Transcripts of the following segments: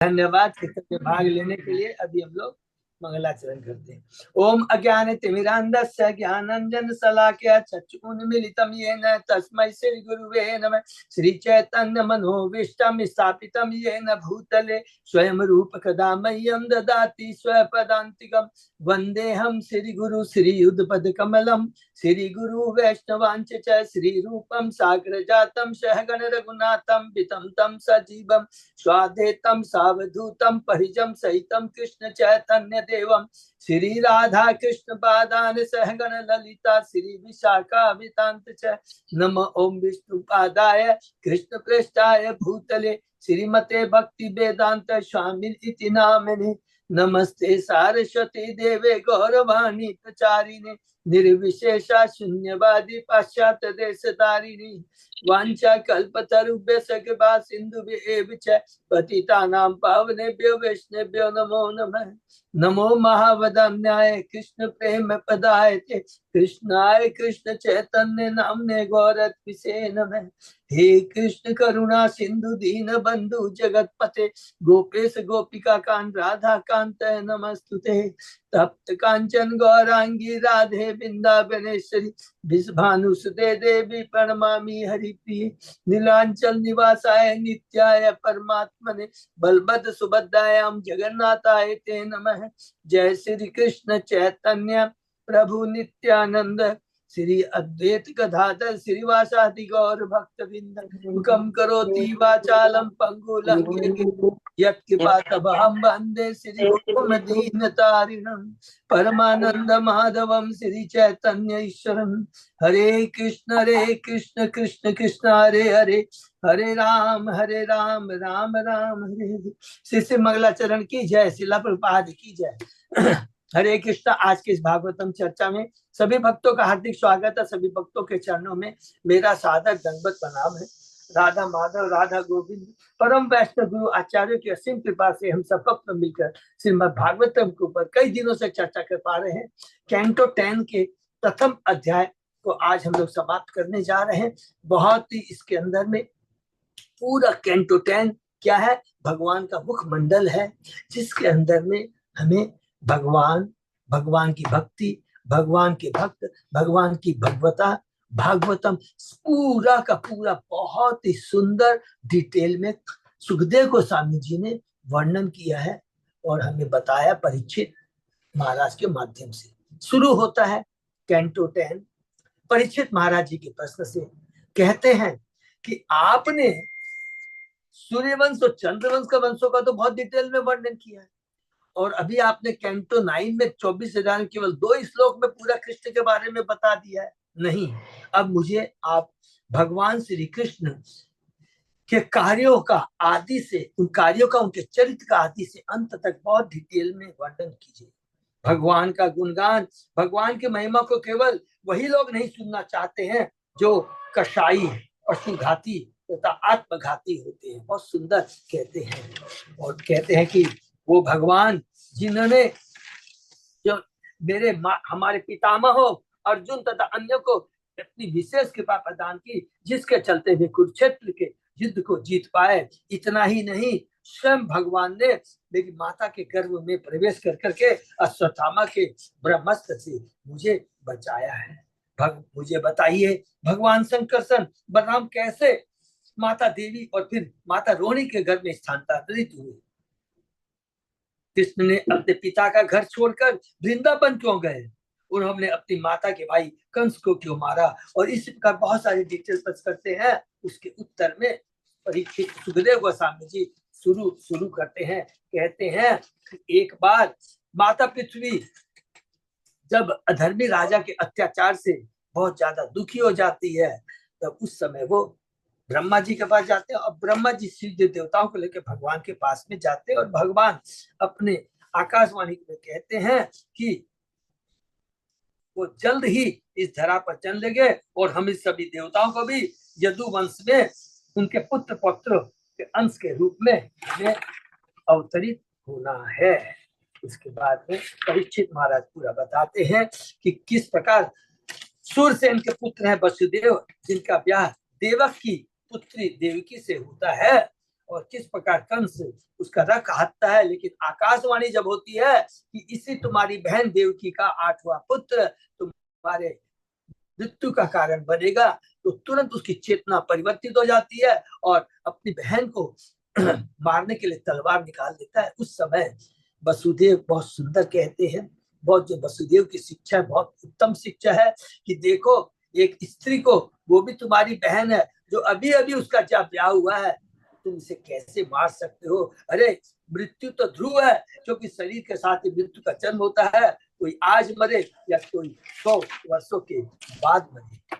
धन्यवाद में भाग लेने के लिए। अभी हम लोग मंगलाचरण करते हैं। ओम अज्ञान तिमिरांधस्य ज्ञानांजन शलाकया चक्षुरुन्मीलितं येन तस्मै श्री गुरुवे नमः। श्री चैतन्य मनोभीष्टं स्थापितं येन भूतले स्वयं रूप कदा मह्यं ददाति स्वपदान्तिकं। वन्देऽहं श्री गुरु श्रीयुतपद कमलं श्री गुरु वैष्णवांच च श्री रूपं साग्र जातं सहगण रघुनाथं वितं तं सजीवं स्वादेतं सावधूतं परिजं सहितं कृष्ण चैतन्य देवं श्री राधा कृष्ण पादान सहगण ललिता श्री विशाखावितांत च। नमः ओम विष्णु पादाय कृष्ण प्रेष्ठाय भूतले श्रीमते भक्ति वेदांत स्वामी इति नामिने। नमस्ते सारस्वती देवे गौरवाणी प्रचारिणे निर्विशेषा शून्यवादी पाश्चात्य देशधारिणी वांछा कल्पतरुभ्यश्च कृपा सिन्धुभ्येव च पतितानां पावनेभ्यो वैष्णवेभ्यो नमो नमः। नमो महावदन्याय कृष्ण प्रेम पदायते कृष्णाय कृष्ण चैतन्य नामने गौरत्विषे नमः। हे कृष्ण करुणा सिंधु दीन बंधु जगतपते गोपेश गोपिका कांत राधा कांत नमस्तुते। तप्त कांचन गौरांगी राधे वृंदावनेश्वरी विषभानुसुते देवी प्रणमामि हरिप्रिये। नीलांचल निवासाय नित्याय परमात्मने बलभद्र सुभद्रायां जगन्नाथाय ते नमः। जय श्री कृष्ण चैतन्य प्रभु नित्यानंद श्री अद्वैत गदाधर श्रीवासादि गौर भक्त वृंद मुखम करोति वाचालम पंगुलं यत्कृपातमहं वन्दे श्री गुरुं दीनतारिणं परमानंद माधवं श्री चैतन्य ईश्वरं। हरे कृष्ण कृष्ण कृष्ण हरे हरे हरे राम राम राम हरे हरे। श्री मंगलाचरण की जय। शिला प्रभुपाद की जय। हरे कृष्ण। आज के इस भागवतम चर्चा में सभी भक्तों का हार्दिक स्वागत है। सभी भक्तों के चरणों में मेरा सादर दंडवत प्रणाम है। राधा माधव राधा गोविंद परम वैष्णव गुरु आचार्यों की असीम कृपा से हम सब भक्त मिलकर श्रीमद् भागवतम के ऊपर कई दिनों से चर्चा कर पा रहे हैं। कैंटो 10 के प्रथम अध्याय को आज हम लोग समाप्त करने जा रहे हैं। बहुत ही इसके अंदर में पूरा कैंटो 10 क्या है, भगवान का मुख मंडल है, जिसके अंदर में हमें भगवान की भक्ति, भगवान के भक्त, भगवान की भगवता, भागवतम पूरा का पूरा बहुत ही सुंदर डिटेल में सुखदेव गोस्वामी जी ने वर्णन किया है और हमें बताया परीक्षित महाराज के माध्यम से। शुरू होता है कैंटो 10 परीक्षित महाराज जी के प्रश्न से। कहते हैं कि आपने सूर्यवंश और चंद्रवंश का वंशों का तो बहुत डिटेल में वर्णन किया है, और अभी आपने कैंटो 9 में 24,000 केवल 2 श्लोक में पूरा कृष्ण के बारे में बता दिया है। नहीं, अब मुझे आप भगवान श्री कृष्ण के कार्यों का आदि से, उन कार्यों का, उनके चरित्र का आदि से अंत तक बहुत डिटेल में वर्णन कीजिए। भगवान का गुणगान, भगवान की महिमा को केवल वही लोग नहीं सुनना चाहते हैं जो कसाई, पशुघाती तथा आत्मघाती होते हैं। बहुत सुंदर कहते हैं, और कहते हैं कि वो भगवान जिन्होंने जो मेरे हमारे पितामह अर्जुन तथा अन्य को अपनी विशेष कृपा प्रदान की, जिसके चलते वे कुरुक्षेत्र के युद्ध को जीत पाए। इतना ही नहीं, स्वयं भगवान ने मेरी माता के गर्भ में प्रवेश कर करके अश्वत्थामा के ब्रह्मास्त्र से मुझे बचाया है। मुझे बताइए, भगवान शंकरसन बलराम कैसे माता देवी और फिर माता रोहिणी के घर में स्थानांतरित हुए? कृष्ण ने अपने पिता का घर छोड़कर वृंदावन क्यों गए? उन्होंने अपनी माता के भाई कंस को क्यों मारा? और इस प्रकार बहुत सारी डिटेल्स पेश करते हैं। उसके उत्तर में परीक्षित सुखदेव गोस्वामी जी शुरू करते हैं। कहते हैं कि एक बार माता पृथ्वी जब अधर्मी राजा के अत्याचार से बहुत ज्यादा दुखी हो जाती है, तब उस समय वो ब्रह्मा जी के पास जाते हैं, और ब्रह्मा जी सूर्य देवताओं को लेकर भगवान के पास में जाते हैं, और भगवान अपने आकाशवाणी में कहते हैं कि वो जल्द ही इस धरा पर चलेंगे और हम इस सभी देवताओं को भी यदुवंश में उनके पुत्र पौत्र के अंश के रूप में हमें अवतरित होना है। उसके बाद में परीक्षित महाराज पूरा बताते हैं कि किस प्रकार सूर्यसेन के पुत्र हैं वसुदेव, जिनका ब्याह देवक की पुत्री देवकी से होता है, और किस प्रकार कंस उसका रख हत्ता है। लेकिन आकाशवाणी जब होती है कि इसी तुम्हारी बहन देवकी का 8वां पुत्र तुम्हारे मृत्यु का कारण बनेगा, तो तुरंत उसकी चेतना परिवर्तित हो जाती है और अपनी बहन को मारने के लिए तलवार निकाल देता है। उस समय वसुदेव बहुत सुंदर कहते हैं, बहुत जो वसुदेव की शिक्षा है बहुत उत्तम शिक्षा है कि देखो एक स्त्री को, वो भी तुम्हारी बहन है, जो अभी अभी उसका जब ब्याह हुआ है, तुम इसे कैसे मार सकते हो। अरे मृत्यु तो ध्रुव है, क्योंकि शरीर के साथ ही मृत्यु का जन्म होता है। कोई आज मरे या कोई 100 वर्षों के बाद मरे।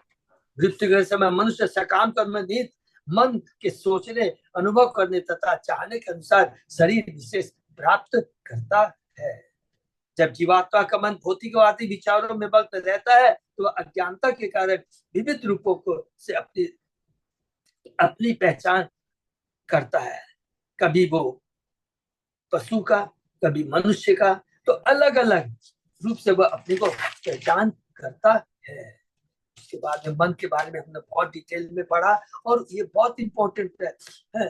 मृत्यु के समय मनुष्य सकाम कर्म निहित मन के सोचने, अनुभव करने तथा चाहने के अनुसार शरीर विशेष प्राप्त करता है। जब जीवात्मा का मन भौतिकवादी विचारों में मग्न रहता है, तो अज्ञानता के कारण विविध रूपों को से अपनी पहचान करता है। कभी वो पशु का, कभी मनुष्य का, तो अलग अलग रूप से वह अपने को पहचान करता है। उसके बाद में मन के बारे में हमने बहुत डिटेल में पढ़ा, और ये बहुत इंपॉर्टेंट है।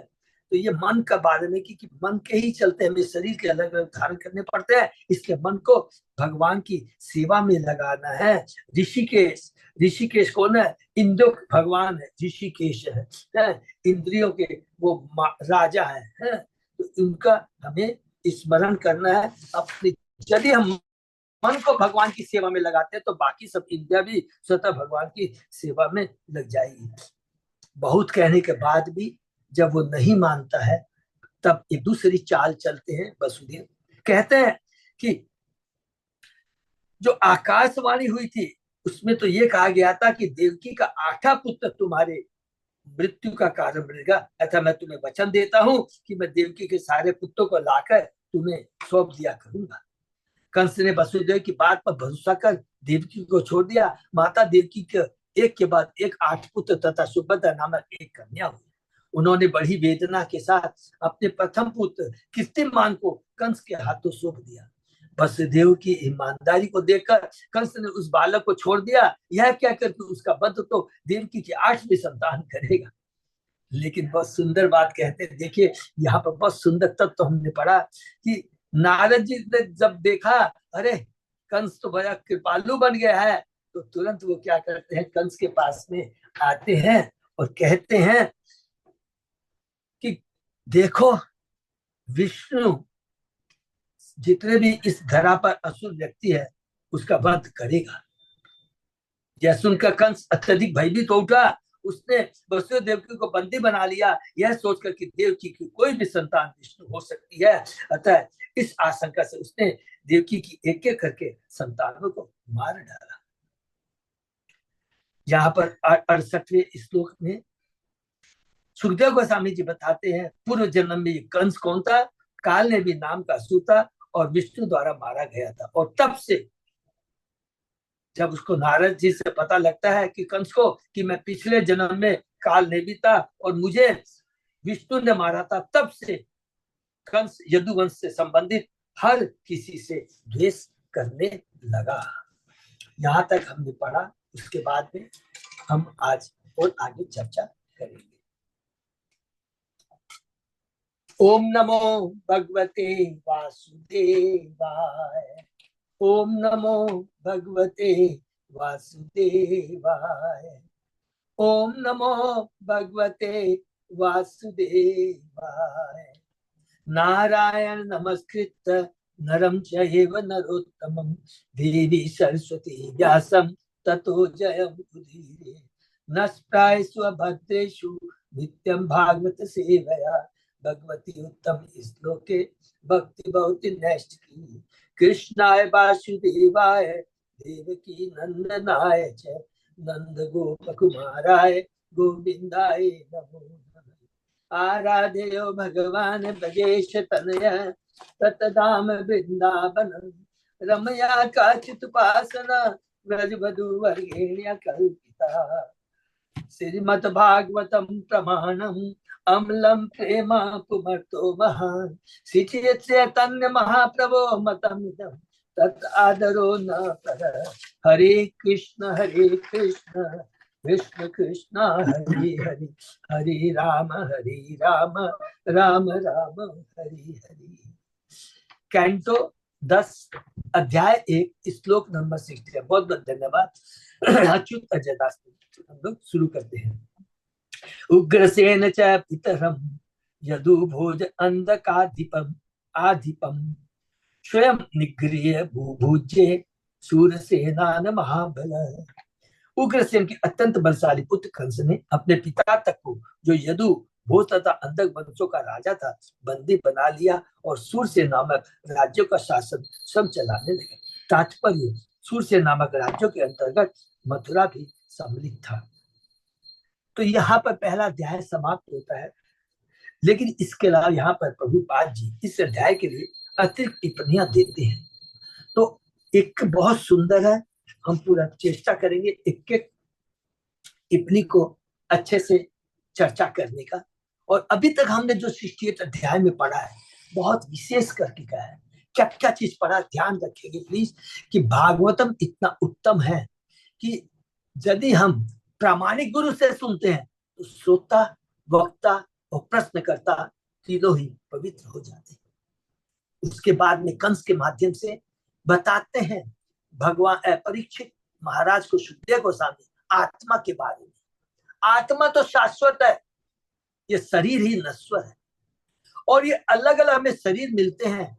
तो ये मन का बारे में कि मन के ही चलते हमें शरीर के अलग अलग धारण करने पड़ते हैं, इसलिए मन को भगवान की सेवा में लगाना है। ऋषिकेश, ऋषिकेश कौन है? इंद्र भगवान है, ऋषिकेश है, इंद्रियों के वो राजा है। तो उनका हमें स्मरण करना है अपनी। यदि हम मन को भगवान की सेवा में लगाते हैं, तो बाकी सब इंद्रियां भी स्वतः भगवान की सेवा में लग जाएगी। बहुत कहने के बाद भी जब वो नहीं मानता है, तब एक दूसरी चाल चलते हैं वसुदेव। कहते हैं कि जो आकाशवाणी हुई थी उसमें तो ये कहा गया था कि देवकी का 8वां पुत्र तुम्हारे मृत्यु का कारण बनेगा। ऐसा मैं तुम्हें वचन देता हूं कि मैं देवकी के सारे पुत्रों को लाकर तुम्हें सौंप दिया करूंगा। कंस ने वसुदेव की बात पर भरोसा कर देवकी को छोड़ दिया। माता देवकी के एक के बाद एक 8 पुत्र तथा सुभद्रा नामक एक कन्या हुई। उन्होंने बड़ी वेदना के साथ अपने प्रथम पुत्र कीर्तिमान को कंस के हाथों सौंप दिया। वसुदेव की ईमानदारी को देखकर कंस ने उस बालक को छोड़ दिया, यह क्या करके उसका वध तो देवकी की 8वीं संतान करेगा। लेकिन बहुत सुंदर बात कहते हैं, देखिए यहाँ पर बहुत सुंदर तत्व तो हमने पढ़ा कि नारद जी ने जब देखा अरे कंस तो बड़ा कृपालु बन गया है, तो तुरंत वो क्या करते हैं, कंस के पास में आते हैं और कहते हैं कि देखो विष्णु जितने भी इस धरा पर असुर व्यक्ति है उसका वध करेगा। यह सुनकर कंस अत्यधिक भयभीत हो उठा। उसने वसुदेव देवकी को बंदी बना लिया, यह सोचकर कि देवकी की कोई भी संतान विष्णु हो सकती है। अतः इस आशंका से उसने देवकी की एक एक करके संतानों को मार डाला। यहाँ पर 68वें श्लोक में सुखदेव गोस्वामी जी बताते हैं, पूर्व जन्म में कंस कौन था? काल ने भी नाम का असुर था और विष्णु द्वारा मारा गया था। और तब से जब उसको नारद जी से पता लगता है कि कंस को कि मैं पिछले जन्म में काल ने भी था और मुझे विष्णु ने मारा था, तब से कंस यदुवंश से संबंधित हर किसी से द्वेष करने लगा। यहाँ तक हमने पढ़ा। उसके बाद में हम आज और आगे चर्चा करेंगे। ओम नमो भगवते वासुदेवाय। ओम नमो भगवते वासुदेवाय। ओम नमो भगवते वासुदेवाय। नारायण नमस्कृत नरम चैव नरोत्तमं देवी सरस्वती व्यासं ततो जयमुदीरये। नष्टायेषु भद्रेषु नित्यं भागवत सेवया भगवती उत्तम श्लोके भक्ति बहुत नैष्ठिकी। कृष्णाय वासुदेवाय देवकी नंदनाय च नंद गोप कुमाराय गोविंदाय नमो नमः। आराध्यो भगवान ब्रजेश तनय ततधाम वृंदावन रमया काचित उपासना ब्रजवधू वर्गेण्य कल्पिता। श्रीमद् भागवतम प्रमाणम अम्लम प्रेमा पुमर्तो महान श्री चैतन्य महाप्रभो मतमिदं तत् आदरो न पर। हरे कृष्ण कृष्ण कृष्ण हरे हरे, हरे राम राम राम हरे हरे। कैंटो 10 अध्याय 1 श्लोक नंबर 60। बहुत बहुत धन्यवाद अच्युत अजय दास। हम लोग शुरू करते हैं। उग्रसेन च पितरम यदु भोज अंधकाधिपम आधिपम स्वयं निगृह्य भूभुज्ये सूरसेनान महाबल। उग्रसेन के अत्यंत बलशाली पुत्र कंस ने अपने पिता तक को, जो यदु भोज तथा अंधक वंशों का राजा था, बंदी बना लिया और सूरसेन नामक राज्यों का शासन सब चलाने लगे। तात्पर्य, सूरसेन नामक राज्यों के अंतर्गत मथुरा भी सम्मिलित था। तो यहाँ पर पहला अध्याय समाप्त होता है, लेकिन इसके अलावा यहाँ पर प्रभुपाद जी इस अध्याय के लिए अतिरिक्त टिप्पणियां देते हैं। तो एक बहुत सुंदर है, हम पूरा चेष्टा करेंगे एक एक टिप्पणी को अच्छे से चर्चा करने का। और अभी तक हमने जो 68 अध्याय में पढ़ा है, बहुत विशेष करके कहा है। क्या क्या चीज पढ़ा, ध्यान रखेंगे प्लीज, कि भागवतम इतना उत्तम है कि यदि हम प्रामाणिक गुरु से सुनते हैं तो श्रोता, वक्ता और प्रश्नकर्ता तीनों ही पवित्र हो जाते हैं। उसके बाद में कंस के माध्यम से बताते हैं भगवान परीक्षित महाराज को, सुखदेव गोस्वामी, आत्मा के बारे में। आत्मा तो शाश्वत है, ये शरीर ही नश्वर है। और ये अलग अलग हमें शरीर मिलते हैं,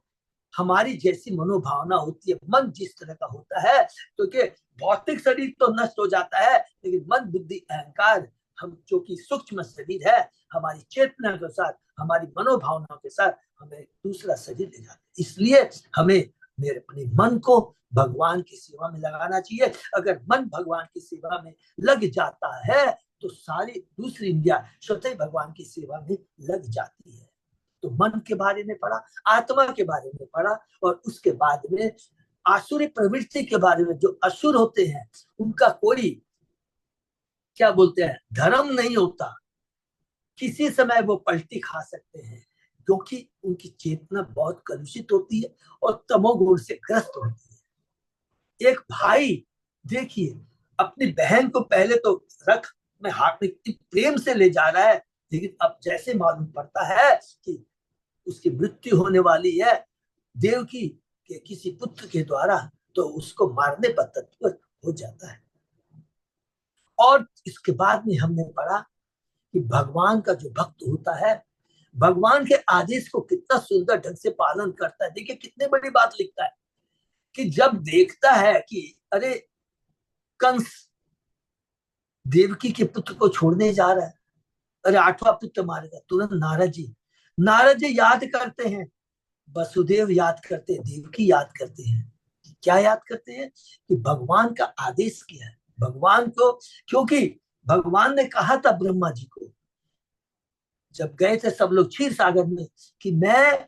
हमारी जैसी मनोभावना होती है, मन जिस तरह का होता है। तो कि भौतिक शरीर तो नष्ट हो जाता है, लेकिन मन, बुद्धि, अहंकार, हम जो कि सूक्ष्म शरीर है, हमारी चेतना के साथ, हमारी मनोभावनाओं के साथ हमें दूसरा शरीर ले जाते हैं। इसलिए हमें मेरे अपने मन को भगवान की सेवा में लगाना चाहिए। अगर मन भगवान की सेवा में लग जाता है तो सारी दूसरी इंद्रियां स्वतः भगवान की सेवा में लग जाती है। तो मन के बारे में पढ़ा, आत्मा के बारे में पढ़ा, और उसके बाद में आसुरी प्रवृत्ति के बारे में। जो असुर होते हैं उनका कोई, क्या बोलते हैं, धर्म नहीं होता, किसी समय वो पलटी खा सकते हैं, क्योंकि उनकी चेतना बहुत कलुषित होती है और तमोगुण से ग्रस्त होती है। एक भाई देखिए अपनी बहन को पहले तो रख में हाथ में प्रेम से ले जा रहा है, लेकिन अब जैसे मालूम पड़ता है कि उसकी मृत्यु होने वाली है देवकी के किसी पुत्र के द्वारा, तो उसको मारने पर तत्पर हो जाता है। और इसके बाद में हमने पढ़ा कि भगवान का जो भक्त होता है, भगवान के आदेश को कितना सुंदर ढंग से पालन करता है। देखिए कितनी बड़ी बात लिखता है कि जब देखता है कि अरे कंस देवकी के पुत्र को छोड़ने जा रहा है, अरे 8वां पुत्र मारेगा, तुरंत नारद जी याद करते हैं, वसुदेव याद करते हैं, देवकी याद करते हैं। क्या याद करते हैं? कि भगवान का आदेश किया है भगवान को, क्योंकि भगवान ने कहा था ब्रह्मा जी को, जब गए थे सब लोग क्षीर सागर में, कि मैं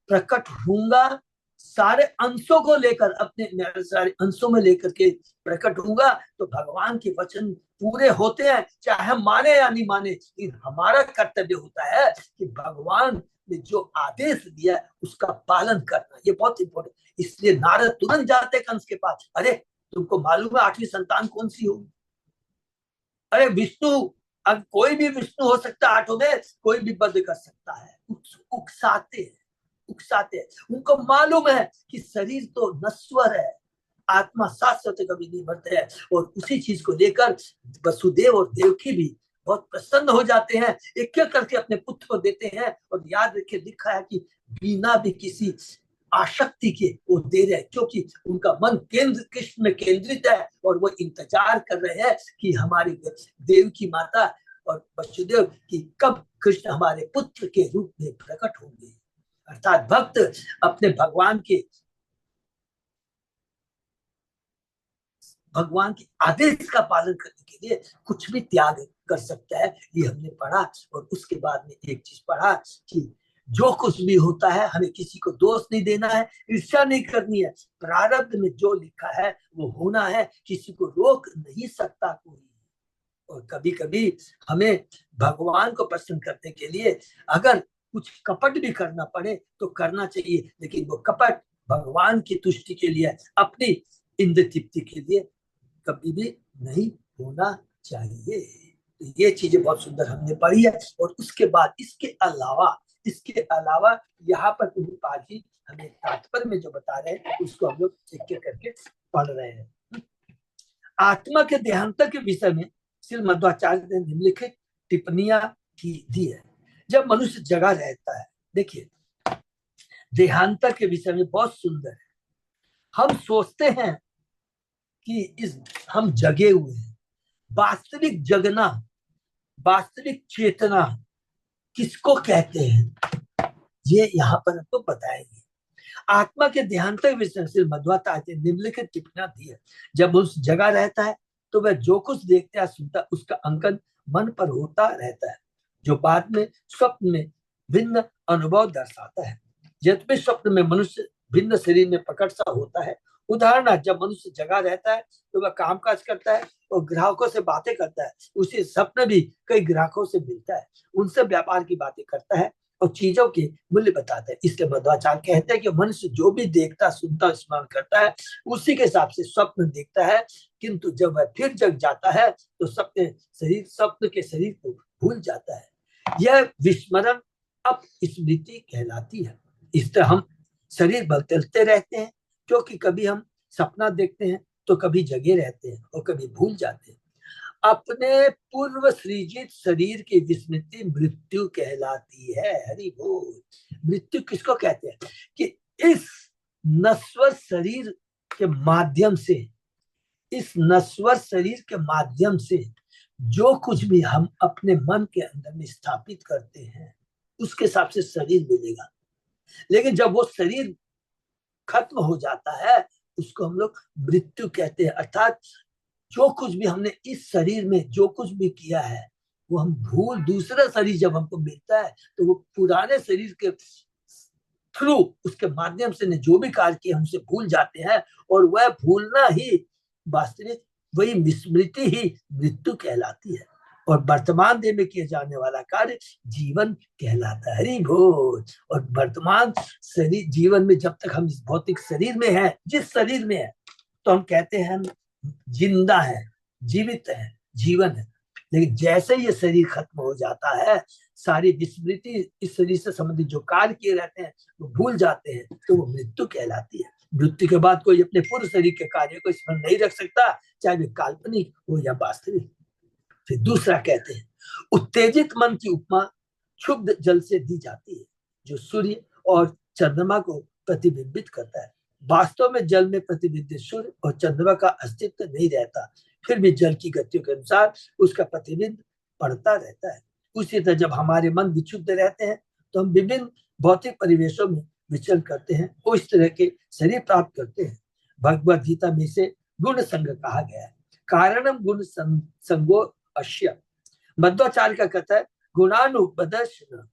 प्रकट होऊंगा सारे अंशों को लेकर, अपने सारे अंशों में लेकर के प्रकट होऊंगा। तो भगवान के वचन पूरे होते हैं, चाहे हम माने या नहीं माने, लेकिन हमारा कर्तव्य होता है कि भगवान ने जो आदेश दिया उसका पालन करना, ये बहुत इंपॉर्टेंट। इसलिए नारद तुरंत जाते कंस के पास, अरे तुमको मालूम है 8वीं संतान कौन सी होगी? अरे विष्णु, अब कोई भी विष्णु हो सकता है, 8 में कोई भी वध कर सकता है। उकसाते हैं, उकसाते हैं। उनको मालूम है कि शरीर तो नश्वर है, आत्मा शाश्वत कभी नहीं मरते हैं। और उसी चीज को लेकर वसुदेव और देवकी भी बहुत प्रसन्न हो जाते हैं, एक एक करके अपने पुत्र को देते हैं। और याद रखिए लिखा है कि बिना भी किसी आसक्ति के वो दे रहे हैं, क्योंकि उनका मन केंद्र कृष्ण में केंद्रित है, और वो इंतजार कर रहे हैं कि हमारी देव की माता और वसुदेव की कब कृष्ण हमारे पुत्र के रूप में प्रकट होंगे। अर्थात भक्त अपने भगवान के आदेश का पालन करने के लिए कुछ भी त्याग कर सकता है, ये हमने पढ़ा। और उसके बाद में एक चीज पढ़ा कि जो कुछ भी होता है हमें किसी को दोष नहीं देना है, ईर्ष्या नहीं करनी है। प्रारब्ध में जो लिखा है वो होना है, किसी को रोक नहीं सकता कोई। और कभी कभी हमें भगवान को प्रसन्न करने के लिए अगर कुछ कपट भी करना पड़े तो करना चाहिए, लेकिन वो कपट भगवान की तुष्टि के लिए, अपनी इंद्र तृप्ति के लिए कभी भी नहीं होना चाहिए। ये चीजें बहुत सुंदर हमने पढ़ी है। और उसके बाद इसके अलावा यहाँ पर प्रभुपाद जी हमें तात्पर्य में जो बता रहे हैं उसको हम लोग एक एक करके पढ़ रहे हैं। आत्मा के देहांत के विषय में श्री मध्वाचार्य ने निम्नलिखित टिप्पणियां दी है। जब मनुष्य जगा रहता है, देखिए देहांत के विषय में बहुत सुंदर है। हम सोचते हैं कि हम जगे हुए हैं। वास्तविक जगना, वास्तविक चेतना किसको कहते हैं, ये यहाँ पर हमको बताएंगे। आत्मा के देहांत के विषय में मध्वाचार्य ने निम्नलिखित टिप्पणियां दी है। जब मनुष्य जगा रहता है तो वह जो कुछ देखता है सुनता उसका अंकन मन पर होता रहता है, जो बाद में स्वप्न में भिन्न अनुभव दर्शाता है। यद्यपि स्वप्न में मनुष्य भिन्न शरीर में प्रकट सा होता है। उदाहरण, जब मनुष्य जगा रहता है तो वह कामकाज करता है और ग्राहकों से बातें करता है। उसे स्वप्न भी कई ग्राहकों से मिलता है, उनसे व्यापार की बातें करता है और चीजों के मूल्य बताते हैं। इसलिए मध्वाचार्य कहते हैं कि मनुष्य जो भी देखता, सुनता, स्मरण करता है उसी के हिसाब से स्वप्न देखता है। किंतु जब वह फिर जग जाता है तो स्वप्न के शरीर को भूल जाता है। यह विस्मरण अब स्मृति कहलाती है। इस तरह हम शरीर बदलते रहते हैं, क्योंकि कभी हम सपना देखते हैं तो कभी जगे रहते हैं और कभी भूल जाते हैं। अपने पूर्व सृजित शरीर की विस्मृति मृत्यु कहलाती है। हरि बोल। मृत्यु किसको कहते हैं कि इस नश्वर शरीर के माध्यम से, इस नश्वर शरीर के माध्यम से जो कुछ भी हम अपने मन के अंदर में स्थापित करते हैं उसके हिसाब से शरीर मिलेगा। लेकिन जब वो शरीर खत्म हो जाता है उसको हम लोग मृत्यु कहते हैं। अर्थात जो कुछ भी हमने इस शरीर में जो कुछ भी किया है वो हम भूल, दूसरा शरीर जब हमको मिलता है तो वो पुराने शरीर के थ्रू, उसके माध्यम से ने जो भी कार्य किए हमसे भूल जाते हैं। और वह भूलना ही वास्तविक, वही विस्मृति ही मृत्यु कहलाती है। और वर्तमान देह में किए जाने वाला कार्य जीवन कहलाता है। हरि बोल। और वर्तमान शरीर जीवन में जब तक हम इस भौतिक शरीर में हैं, जिस शरीर में है, तो हम कहते हैं हम जिंदा है, जीवित है, जीवन है। लेकिन जैसे ये शरीर खत्म हो जाता है, सारी विस्मृति, इस शरीर से संबंधित जो कार्य किए रहते हैं वो भूल जाते हैं, तो वो मृत्यु कहलाती है। मृत्यु के बाद कोई अपने पूर्व शरीर के कार्य को स्मरण नहीं रख सकता, चाहे वे काल्पनिक हो या वास्तविक। फिर दूसरा कहते हैं, उत्तेजित मन की उपमा क्षुब्ध जल से दी जाती है, जो सूर्य और चंद्रमा को प्रतिबिंबित करता है। वास्तव में जल में प्रतिबिंबित सूर्य और चंद्रमा का अस्तित्व नहीं रहता, फिर भी जल की गतियों के अनुसार उसका प्रतिबिंब पड़ता रहता है। उसी तरह जब हमारे मन विक्षुब्ध रहते हैं तो हम विभिन्न भौतिक परिवेशों में विचरण करते हैं, वो इस तरह के शरीर प्राप्त करते हैं। भगवद गीता में से गुण संग कहा गया है। कारणम गुण संगो अश्य। मध्वाचार्य का कहता है गुणानुपदर्शन।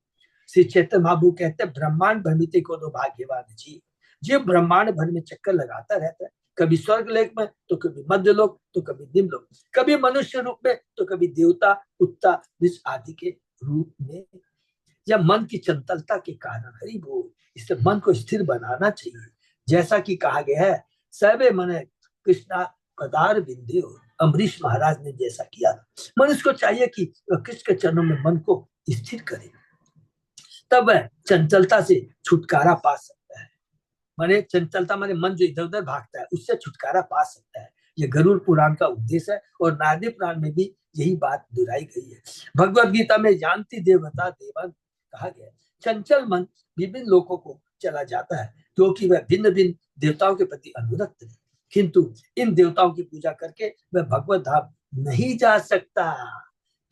श्री चैतन्य महाप्रभु कहते हैं ब्रह्मांड भ्रमिते को तो भाग्यवान जी, जो ब्रह्मांड भर में चक्कर लगाता रहता है, कभी स्वर्ग लोक में तो कभी मध्य लोक तो कभी निम्न लोक, कभी मनुष्य रूप में तो कभी देवता, कुत्ता, विष आदि के रूप में। या मन की चंचलता के कारण, हरि बोल, इससे मन को स्थिर बनाना चाहिए। जैसा कि कहा गया है, सर्वे मन कृष्णा पदार बिंदे। अम्बरीश महाराज ने जैसा किया, मनुष्य को चाहिए कि वह कृष्ण के चरणों में मन को स्थिर करे, तब वह चंचलता से छुटकारा पा सकता है। माने चंचलता माने मन जो इधर उधर भागता है उससे छुटकारा पा सकता है। यह गरुड़ पुराण का उद्देश्य है और नारदी पुराण में भी यही बात दोहराई गई है। भगवद गीता में जानती देवता देवन कहा गया है। चंचल मन विभिन्न लोगों को चला जाता है क्योंकि वह भिन्न भिन्न देवताओं के प्रति अनुरक्त है, किंतु इन देवताओं की पूजा करके वह भगवत धाम नहीं जा सकता,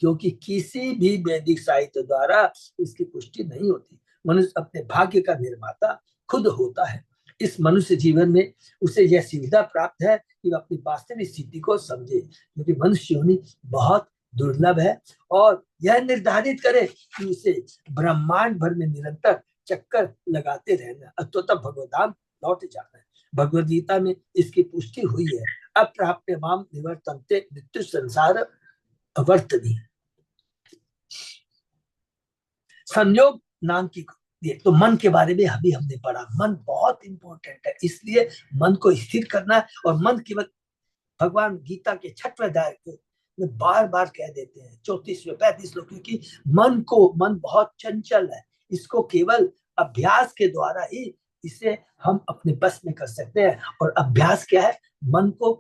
क्योंकि किसी भी वैदिक साहित्य द्वारा इसकी पुष्टि नहीं होती। मनुष्य अपने भाग्य का निर्माता खुद होता है। इस मनुष्य जीवन में उसे यह सुविधा प्राप्त है कि वह अपनी वास्तविक स्थिति को समझे, क्योंकि मनुष्य होनी बहुत दुर्लभ है, और यह निर्धारित करे कि उसे ब्रह्मांड भर में निरंतर चक्कर लगाते रहना अथवा तब भगवधाम लौट जाना है। भगवद गीता में इसकी पुष्टि हुई है। अप्राप्य माम निवर्तन्ते मृत्यु संसार अवर्तनी। संयोग नाम की, तो मन के बारे में अभी हमने पढ़ा। मन बहुत इंपॉर्टेंट है, इसलिए मन को स्थिर करना है। और मन केवल भगवान गीता के 6वें अध्याय के में बार बार कह देते हैं 34वें 35 श्लोक, क्योंकि मन बहुत चंचल है, इसको केवल अभ्यास के द्वारा ही इसे हम अपने बस में कर सकते हैं। और अभ्यास क्या है? मन को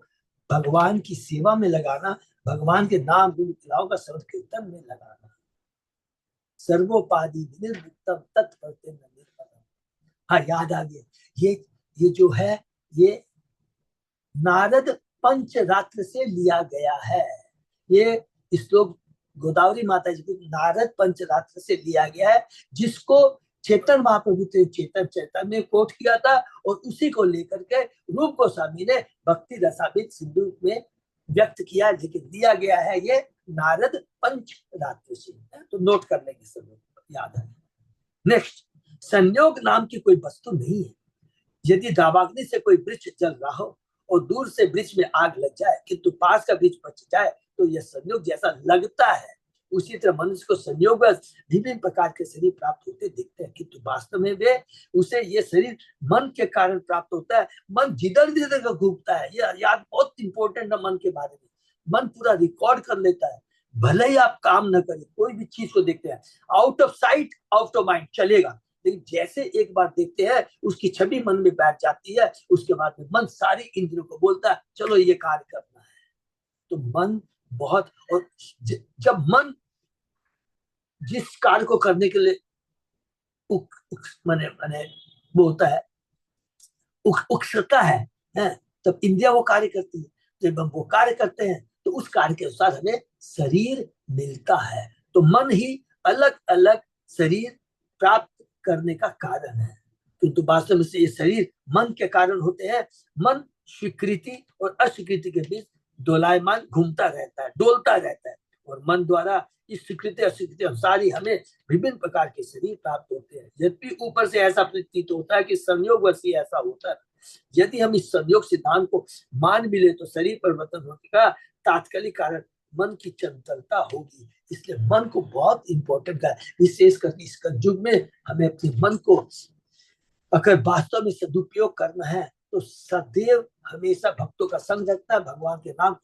भगवान की सेवा में लगाना, भगवान के नाम गुण लीलाओं का श्रवण कीर्तन में लगाना। सर्वोपाधि विनिर्मुक्तम तत्परते न निर्मलम। हाँ, याद आ गया, ये जो है ये नारद पंचरात्र से लिया गया है। ये श्लोक गोदावरी माता जी को नारद पंचरात्र से लिया गया है, जिसको चेतन महाप्रभु चेतन चैतन्य ने कोट किया था, और उसी को लेकर के रूप गोस्वामी ने भक्ति रसामृत सिंधु में व्यक्त किया, लेकिन दिया गया है ये नारद पंचरात्र से। तो नोट कर लेंगे सब लोग, याद है। नेक्स्ट, संयोग नाम की कोई वस्तु नहीं है। यदि दावाग्नि से कोई वृक्ष जल रहा हो और दूर से वृक्ष में आग लग जाए, किंतु पास का वृक्ष बच जाए, तो यह संयोग जैसा लगता है। उसी तरह मनुष्य को संयोग विभिन्न प्रकार के शरीर प्राप्त होते दिखते हैं, किंतु वास्तव में वे उसे ये शरीर मन के कारण प्राप्त होता है। मन जिधर जिधर का घूमता है, यह याद बहुत इंपॉर्टेंट है मन के बारे में। मन पूरा रिकॉर्ड कर लेता है, भले ही आप काम न करें, कोई भी चीज को देखते हैं, out of sight out of mind चलेगा, लेकिन जैसे एक बार देखते हैं उसकी छवि मन में बैठ जाती है, उसके बाद में मन सारी इंद्रियों को बोलता है चलो ये कार्य करना है। तो मन बहुत, और जब मन जिस कार्य को करने के लिए माने वो होता है, उकसता है, तब इंद्रिया वो कार्य करती है। जब हम वो कार्य करते हैं तो उस कार्य के अनुसार हमें शरीर मिलता है। तो मन ही अलग अलग शरीर प्राप्त करने का कारण है, किंतु वास्तव में से ये शरीर मन के कारण होते हैं। मन स्वीकृति और अस्वीकृति के बीच दोलायमान घूमता रहता है, डोलता रहता है, और मन द्वारा इस स्वीकृति अस्वीकृति अनुसार ही हमें विभिन्न प्रकार के शरीर प्राप्त होते हैं। यद्यपि ऊपर से ऐसा प्रतीत होता है कि संयोग वश ऐसा होता है। यदि हम इस संयोग सिद्धांत को मान भी ले तो शरीर परिवर्तन होने का तात्कालिक कारण मन की चंचलता होगी। इसलिए मन को बहुत इंपॉर्टेंट है, विशेष करके इस युग में हमें अपने मन को अगर वास्तव में सदुपयोग करना है तो सदैव हमेशा भक्तों का संग रखना है, भगवान के नाम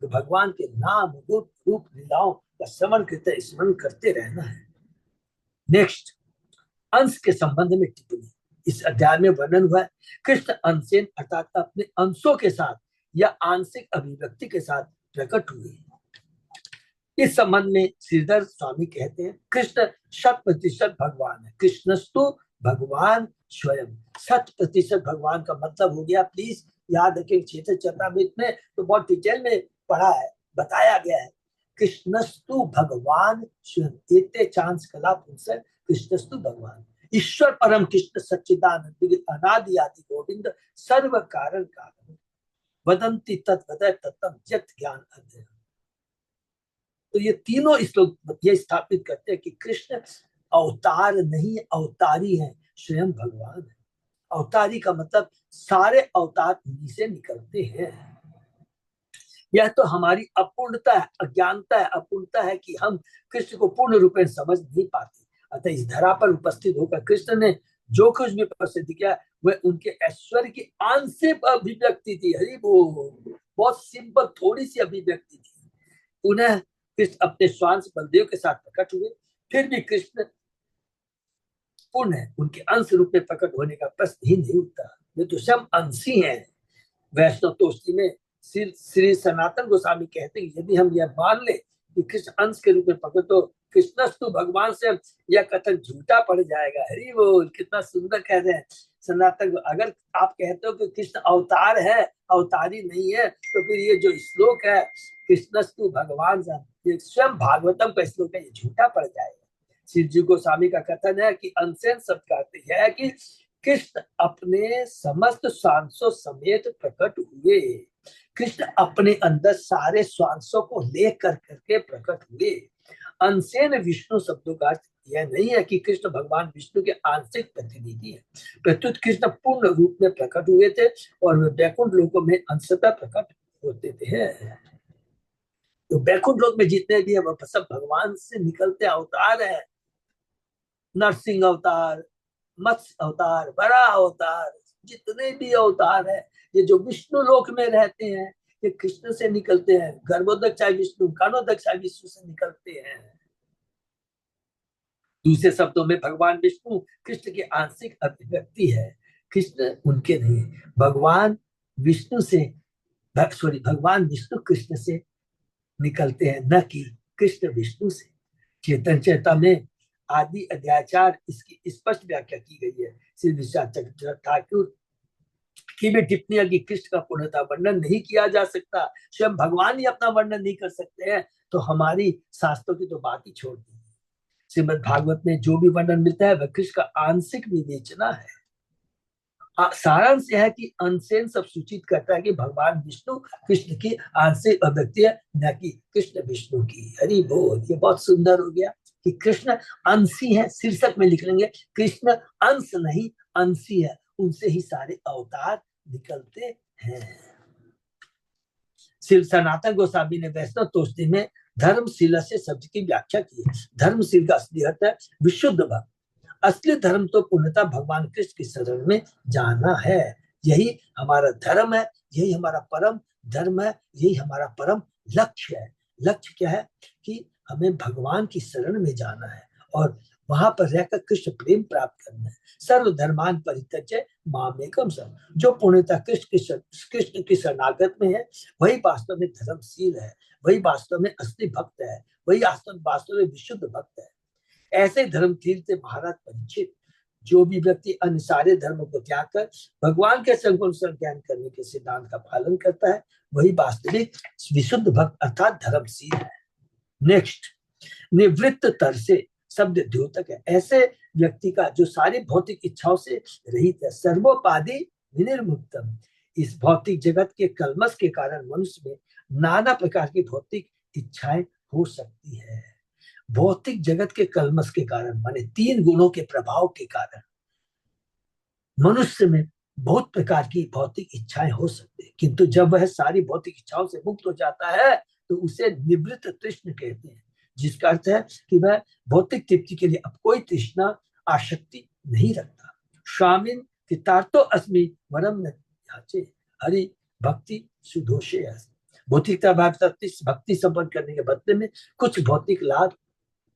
तो भगवान के नाम रूप लीलाओं का श्रवण स्मरण करते रहना है। नेक्स्ट, अंश के संबंध में टिप्पणी। इस अध्याय में वर्णन हुआ है कृष्ण अंशेन अर्थात अपने अंशों के साथ या आंशिक अभिव्यक्ति के साथ प्रकट हुए। इस संबंध में श्रीधर स्वामी कहते हैं कृष्ण 100% भगवान है। कृष्णस्तु भगवान स्वयं। 100% भगवान का मतलब हो गया, प्लीज याद रखें, चैतन्य चरितामृत में तो बहुत डिटेल में पढ़ा है, बताया गया है। कृष्णस्तु भगवान स्वयं, एते चांस कला पुरुष कृष्णस्तु भगवान। ईश्वर परम कृष्ण सच्चिदानंद अनादि आदि गोविंद सर्व कारण कारण वदंती तत्वदय तत्व जत ज्ञान अध्ययन। तो ये तीनों श्लोक ये स्थापित करते हैं कि कृष्ण अवतार नहीं, अवतारी है, स्वयं भगवान है। अवतारी का मतलब सारे अवतार उन्हीं से निकलते हैं। यह तो हमारी अपूर्णता है, अज्ञानता है, अपूर्णता है कि हम कृष्ण को पूर्ण रूप में समझ नहीं पाते। अतः इस धरा पर उपस्थित होकर कृष्ण ने जो कुछ भी प्रसिद्ध किया वह उनके ऐश्वर्य की आंशिक अभिव्यक्ति थी। हरि बोल, बहुत सिंपल थोड़ी सी अभिव्यक्ति थी। उन्हें कृष्ण अपने स्वांश बलदेव के साथ प्रकट हुए, फिर भी कृष्ण पूर्ण है, उनके अंश रूप में प्रकट होने का प्रश्न ही नहीं उठता। वे तो सब अंशी हैं। वैष्णव तोस्ती में श्री सनातन गोस्वामी कहते हैं यदि हम यह मान ले कि कृष्ण अंश के रूप में प्रकट, तो कृष्णस्तु भगवान से यह कथन झूठा पड़ जाएगा। हरि बोल, कितना सुंदर कह रहे हैं सनातन। अगर आप कहते हो कि कृष्ण अवतार है, अवतारी नहीं है, तो फिर ये जो श्लोक है कृष्णस्तु भगवान, ये स्वयं भागवतम का श्लोक है, ये झूठा पड़ जाएगा। श्री जी गोस्वामी का कथन है कि अनसेन शब्द का अर्थ यह है कि कृष्ण अपने समस्त स्वांशों समेत प्रकट हुए। कृष्ण अपने अंदर सारे स्वांशों को लेकर करके प्रकट हुए। अनसेन विष्णु शब्दों का अर्थ यह नहीं है कि कृष्ण भगवान विष्णु के आंशिक प्रतिनिधि है, प्रत्युत कृष्ण पूर्ण रूप में प्रकट हुए थे और वे बैकुंठ लोकों में अंशतः प्रकट होते थे। तो बैकुंठ लोक में जितने भी है वह सब भगवान से निकलते अवतार है। नरसिंह अवतार, मत्स्य अवतार, बड़ा अवतार, जितने भी अवतार है ये जो विष्णु लोक में रहते हैं, ये कृष्ण से निकलते हैं। गर्भोदक चाहे विष्णु, कानोदक चाहे विष्णु से निकलते हैं। दूसरे शब्दों में भगवान विष्णु कृष्ण की आंशिक अभिव्यक्ति है, कृष्ण उनके नहीं। भगवान विष्णु से भगवान विष्णु कृष्ण से निकलते हैं, न कि कृष्ण विष्णु से। चेतन चेता में आदि अध्याचार इसकी स्पष्ट व्याख्या की गई है। श्री विश्वनाथ चक्रधर ठाकुर की भी टिप्पणी है कि कृष्ण का पूर्णतः वर्णन नहीं किया जा सकता, स्वयं भगवान ही अपना वर्णन नहीं कर सकते हैं, तो हमारी शास्त्रों की तो बात ही छोड़ दी। श्रीमद् भागवत में जो भी वर्णन मिलता है वह कृष्ण का आंशिक विवेचना है। सारांश यह है कि अनसेन सब सूचित करता है कि भगवान विष्णु कृष्ण की आंशिक अभिव्यक्ति है, न कि कृष्ण विष्णु की। हरि बोल। ये बहुत सुंदर हो गया कि कृष्ण अंशी है। शीर्षक में लिख लेंगे कृष्ण अंश नहीं अंशी है, उनसे ही सारे अवतार निकलते हैं। श्री सनातन गोस्वामी ने वैष्णव तोस्ती में धर्मशील से शब्द की व्याख्या की है। धर्मशील का असली अर्थ है विशुद्ध भक्त। असली धर्म तो पूर्णतः भगवान कृष्ण की शरण में जाना है। यही हमारा धर्म है, यही हमारा परम धर्म है, यही हमारा परम लक्ष्य है। लक्ष्य क्या है कि हमें भगवान की शरण में जाना है और वहां पर रहकर कृष्ण प्रेम प्राप्त करना है। सर्वधर्मान परित्यज्य मामेकम शरणं। जो पूर्णतः कृष्ण की शरणागत में है वही वास्तव में धर्मशील है, वही वास्तव में असली भक्त है, वही वास्तव में विशुद्ध भक्त है। ऐसे धर्मशील से महाराज परीक्षित, जो भी व्यक्ति अन्य सारे धर्मों को त्याग कर भगवान के संग ज्ञान करने के सिद्धांत का पालन करता है वही वास्तविक विशुद्ध भक्त अर्थात धर्मशील है। नेक्स्ट, निवृत्त तर से शब्द द्योतक है। ऐसे व्यक्ति का जो सारी भौतिक इच्छाओं से रहित है। सर्वोपाधि विनिर्मुक्तम। इस भौतिक जगत के कलमश के कारण मनुष्य में नाना प्रकार की भौतिक इच्छाएं हो सकती है। भौतिक जगत के कलमश के कारण, माने 3 गुणों के प्रभाव के कारण मनुष्य में बहुत प्रकार की भौतिक इच्छाएं हो सकती है, किंतु जब वह सारी भौतिक इच्छाओं से मुक्त हो जाता है तो उसे निवृत्त तृष्ण कहते हैं, जिसका अर्थ है कि वह भौतिक तृप्ति के लिए अब कोई तृष्णा आसक्ति नहीं रखता। स्वामीन कृतार्थो अस्मि वरम न याचे हरि भक्ति सुदोषे। भौतिकता भक्ति संपन्न करने के बदले में कुछ भौतिक लाभ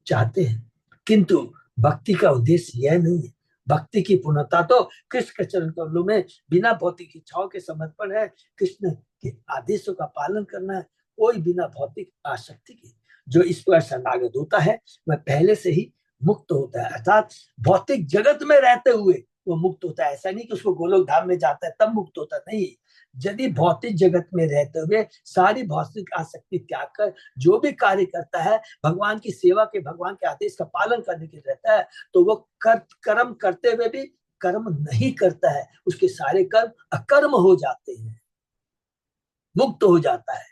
चाहते हैं, किंतु भक्ति का उद्देश्य यह नहीं है। भक्ति की पूर्णता तो कृष्ण के चरण कमलों में बिना भौतिक इच्छाओं के समर्पण है, कृष्ण के आदेशों का पालन करना है, कोई बिना भौतिक आसक्ति के। जो इस पर शरणागत होता है वह पहले से ही मुक्त होता है, अर्थात भौतिक जगत में रहते हुए वो मुक्त होता है। ऐसा नहीं कि उसको गोलोक धाम में जाता है तब मुक्त होता, नहीं। यदि भौतिक जगत में रहते हुए सारी भौतिक आसक्ति त्याग कर जो भी कार्य करता है भगवान की सेवा के, भगवान के आदेश का पालन करने के लिए रहता है, तो वो कर्म करते हुए भी कर्म नहीं करता है, उसके सारे कर्म अकर्म हो जाते हैं, मुक्त हो जाता है।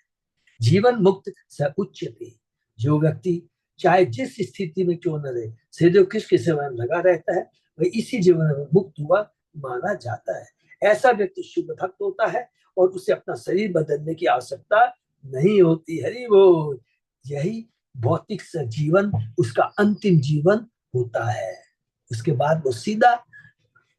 जीवन मुक्त स उच्यते। जो व्यक्ति चाहे जिस स्थिति में क्यों न रहे, श्री कृष्ण की सेवा में लगा रहता है, वह इसी जीवन में मुक्त हुआ माना जाता है। ऐसा व्यक्ति शुद्ध भक्त होता है और उसे अपना शरीर बदलने की आवश्यकता नहीं होती। हरि बोल। यही भौतिक जीवन उसका अंतिम जीवन होता है। उसके बाद वो सीधा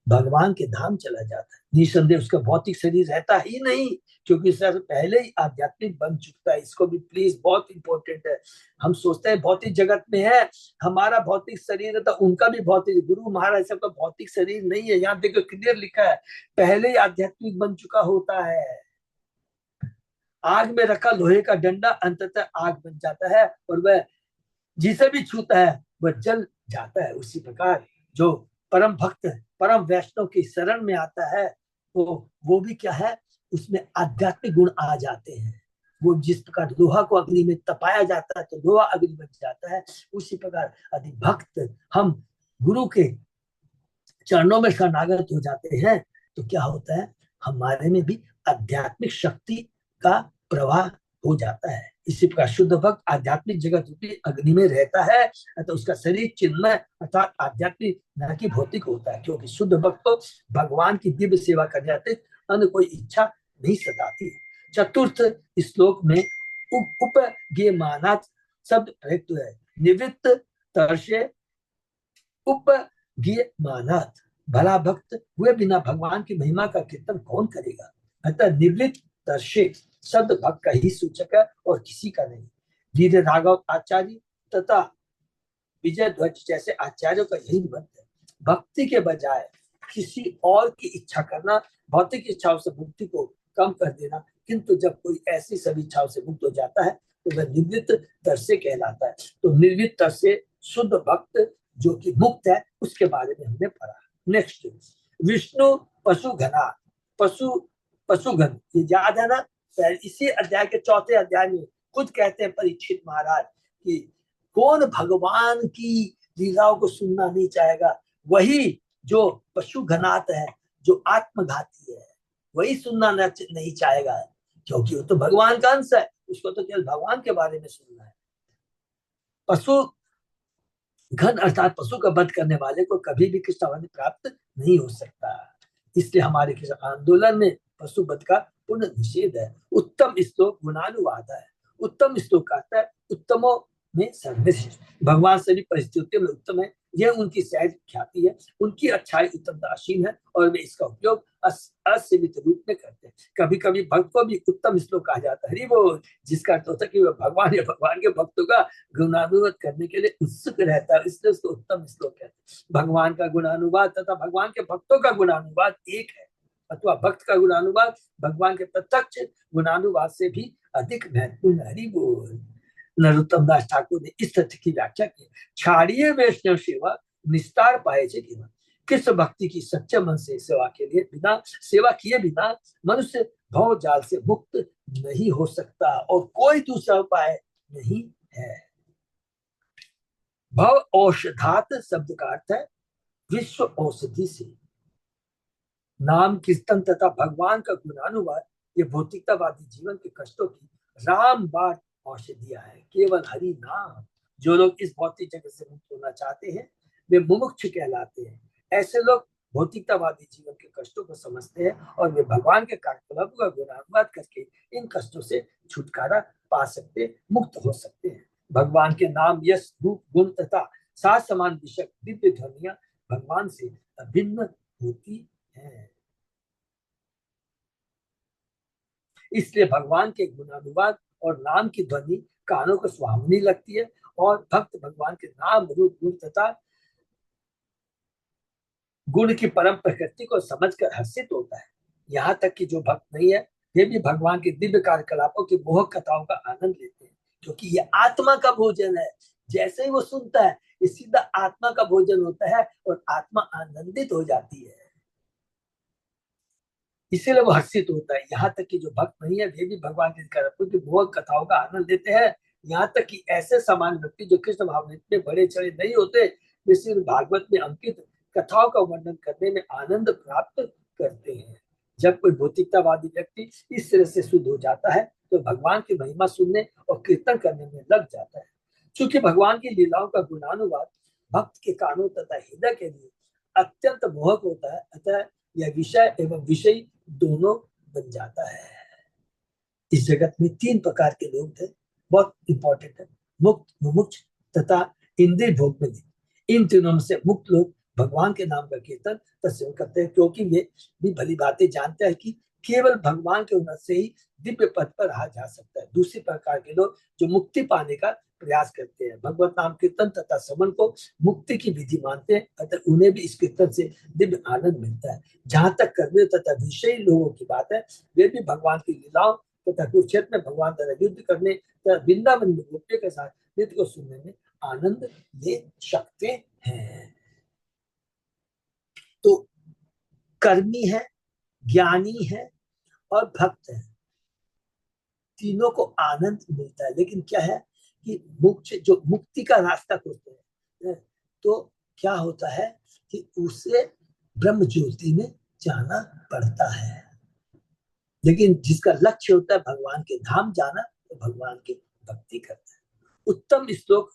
भगवान के धाम चला जाता है। निसंदेह उसका भौतिक शरीर रहता ही नहीं, क्योंकि सर पहले ही आध्यात्मिक बन चुका है। इसको भी प्लीज, बहुत इंपॉर्टेंट है। हम सोचते हैं भौतिक जगत में है, हमारा भौतिक शरीर है, तो उनका भी भौतिक, गुरु महाराज सबका भौतिक शरीर नहीं है। यहाँ देखो क्लियर लिखा है, पहले ही आध्यात्मिक बन चुका होता है। आग में रखा लोहे का डंडा अंततः आग बन जाता है और वह जिसे भी छूता है वह जल जाता है। उसी प्रकार जो परम भक्त परम वैष्णव की शरण में आता है वो भी क्या है, उसमें आध्यात्मिक गुण आ जाते हैं। वो जिस प्रकार लोहा को अग्नि में तपाया जाता है तो लोहा अग्नि बन जाता है, उसी प्रकार यदि भक्त हम गुरु के चरणों में शरणागत हो जाते हैं तो क्या होता है, हमारे में भी आध्यात्मिक शक्ति का प्रवाह हो जाता है। इसी प्रकार शुद्ध भक्त आध्यात्मिक जगत रूपी अग्नि में रहता है, तो उसका शरीर चिन्मय अर्थात आध्यात्मिक न कि भौतिक होता है, क्योंकि शुद्ध भक्त तो भगवान की दिव्य सेवा कर जाते, अन्य कोई इच्छा नहीं सताती। चतुर्थ श्लोक में उपगेयमानात् शब्द प्रयुक्त है। निवृत्त तरसे उपगेयमानात्। भला भक्त हुए बिना भगवान की महिमा का कीर्तन कौन करेगा। अतः निवृत्त तरसे शब्द भक्त का ही सूचक है और किसी का नहीं। वीर राघव आचार्य तथा विजय ध्वज जैसे आचार्यों का यही मत है। भक्ति के बजाय किसी और की इच्छा करना भौतिक इच्छाओं से मुक्ति को कम कर देना, किंतु जब कोई ऐसी सभी इच्छाओं से मुक्त हो जाता है तो वह निर्वृत्त तर से कहलाता है। तो निर्वृत्त तर से शुद्ध भक्त जो कि मुक्त है उसके बारे में हमने पढ़ा। नेक्स्ट, विष्णु पशु घना, पशु पशुघन, ये याद है ना? इसी अध्याय के चौथे अध्याय में खुद कहते हैं परीक्षित महाराज कि कौन भगवान की लीलाओं को सुनना नहीं चाहेगा? वही जो पशु घनात है, जो आत्मघाती है, वही सुनना नहीं चाहेगा, क्योंकि वो तो भगवान का अंश है, उसको तो केवल भगवान के बारे में सुनना है। पशु घन अर्थात पशु का वध करने वाले को कभी भी कृष्ण भक्ति प्राप्त नहीं हो सकता। इसलिए हमारे कृष्ण आंदोलन में पशु वध का पूर्ण निषेध है। उत्तम श्लोक गुणानुवाद है। उत्तम श्लोक आता है उत्तमों में सर्वश्रेष्ठ, भगवान सभी परिस्थितियों में उत्तम है, यह उनकी सहज ख्याति है, उनकी अच्छाई उत्तमता असीम है और वे इसका उपयोग असीमित रूप में करते हैं। कभी कभी भक्त को भी उत्तम श्लोक कहा जाता है, हरि बोल, जिसका अर्थ होता है कि वह भगवान या भगवान के भक्तों का गुणानुवाद करने के लिए उत्सुक रहता है, इसलिए उसको उत्तम श्लोक कहते हैं। भगवान का गुणानुवाद तथा भगवान के भक्तों का गुणानुवाद एक है, अथवा भक्त का गुणानुवाद भगवान के प्रत्यक्ष गुणानुवाद से भी अधिक महत्वपूर्ण है। हरि बोल। नरोत्तम दास ठाकुर ने इस तथ्य की व्याख्या की, क्षारीय वैष्णव सेवा निस्तार पाए थे केवल। कृष्ण भक्ति की सच्चे मन से सेवा के लिए बिना सेवा किए बिना मनुष्य भव जाल से मुक्त नहीं हो सकता और कोई दूसरा उपाय नहीं है। भव औषधात शब्द का अर्थ है विश्व औषधि से। नाम कीर्तन तथा भगवान का गुणानुवाद ये भौतिकतावादी जीवन के कष्टों की रामबाण औषधियां है। केवल हरि नाम। जो लोग इस भौतिक जगत से मुक्त होना चाहते हैं वे मुमुक्ष कहलाते हैं। ऐसे लोग भौतिकतावादी जीवन के कष्टों को समझते हैं और वे भगवान के कार्यकलाप का गुणानुवाद करके इन कष्टों से छुटकारा पा सकते, मुक्त हो सकते हैं। भगवान के नाम, यश, रूप, गुण तथा सात समान विषय दिव्य ध्वनियां भगवान से अभिन्न होती है। इसलिए भगवान के गुणानुवाद और नाम की ध्वनि कानों को सुहावनी लगती है और भक्त भगवान के नाम, रूप, गुण तथा गुण की परम प्रकृति को समझकर हर्षित होता है। यहाँ तक कि जो भक्त नहीं है वे भी भगवान के दिव्य कार्यकलापों की मोहक कथाओं का आनंद लेते हैं, क्योंकि ये आत्मा का भोजन है। जैसे ही वो सुनता है ये सीधा आत्मा का भोजन होता है और आत्मा आनंदित हो जाती है, इसीलिए वो हर्षित होता है। यहाँ तक कि जो भक्त नहीं है वे भी भगवान के की मोहक कथाओं का आनंद लेते हैं। यहाँ तक कि ऐसे सामान्य व्यक्ति जो कृष्ण भावना में बड़े चढ़े नहीं होते वे सिर्फ भागवत में अंकित कथाओं का वर्णन करने में आनंद प्राप्त करते हैं। जब कोई भौतिकतावादी व्यक्ति इस तरह से शुद्ध हो जाता है तो भगवान की महिमा सुनने और कीर्तन करने में लग जाता है। चूंकि भगवान की लीलाओं का गुणानुवाद भक्त के कानों तथा हृदय के लिए अत्यंत मोहक होता है, अतः यह विषय एवं विषय दोनों बन जाता है। इस जगत में तीन प्रकार के लोग थे, बहुत इंपॉर्टेंट है, मुक्त, मुमुक्ष तथा इंद्रिय भोग में। इन तीनों में से मुक्त लोग भगवान के नाम का कीर्तन तत्सेवन करते हैं, क्योंकि वे भी भली बातें जानते हैं कि केवल भगवान के उन्नत से ही दिव्य पद पर रहा जा सकता है। दूसरी प्रकार के लोग जो मुक्ति पाने का प्रयास करते हैं, भगवत नाम कीर्तन तथा समन को मुक्ति की विधि मानते हैं, अतः उन्हें भी इस कीर्तन से दिव्य आनंद मिलता है। जहां तक कर्मी तथा विषयी लोगों की बात है, वे भी भगवान की लीलाओं तथा कुरुक्षेत्र में भगवान द्वारा युद्ध करने तथा वृंदावन में गोपियों के साथ नृत्य को सुनने में आनंद ले सकते हैं। तो कर्मी है, ज्ञानी है और भक्त है, तीनों को आनंद मिलता है। लेकिन क्या है कि मुख्य जो मुक्ति का रास्ता खोजते हैं तो क्या होता है कि उसे ब्रह्म ज्योति में जाना पड़ता है। लेकिन जिसका लक्ष्य होता है भगवान के धाम जाना, तो भगवान की भक्ति करता है। उत्तम श्लोक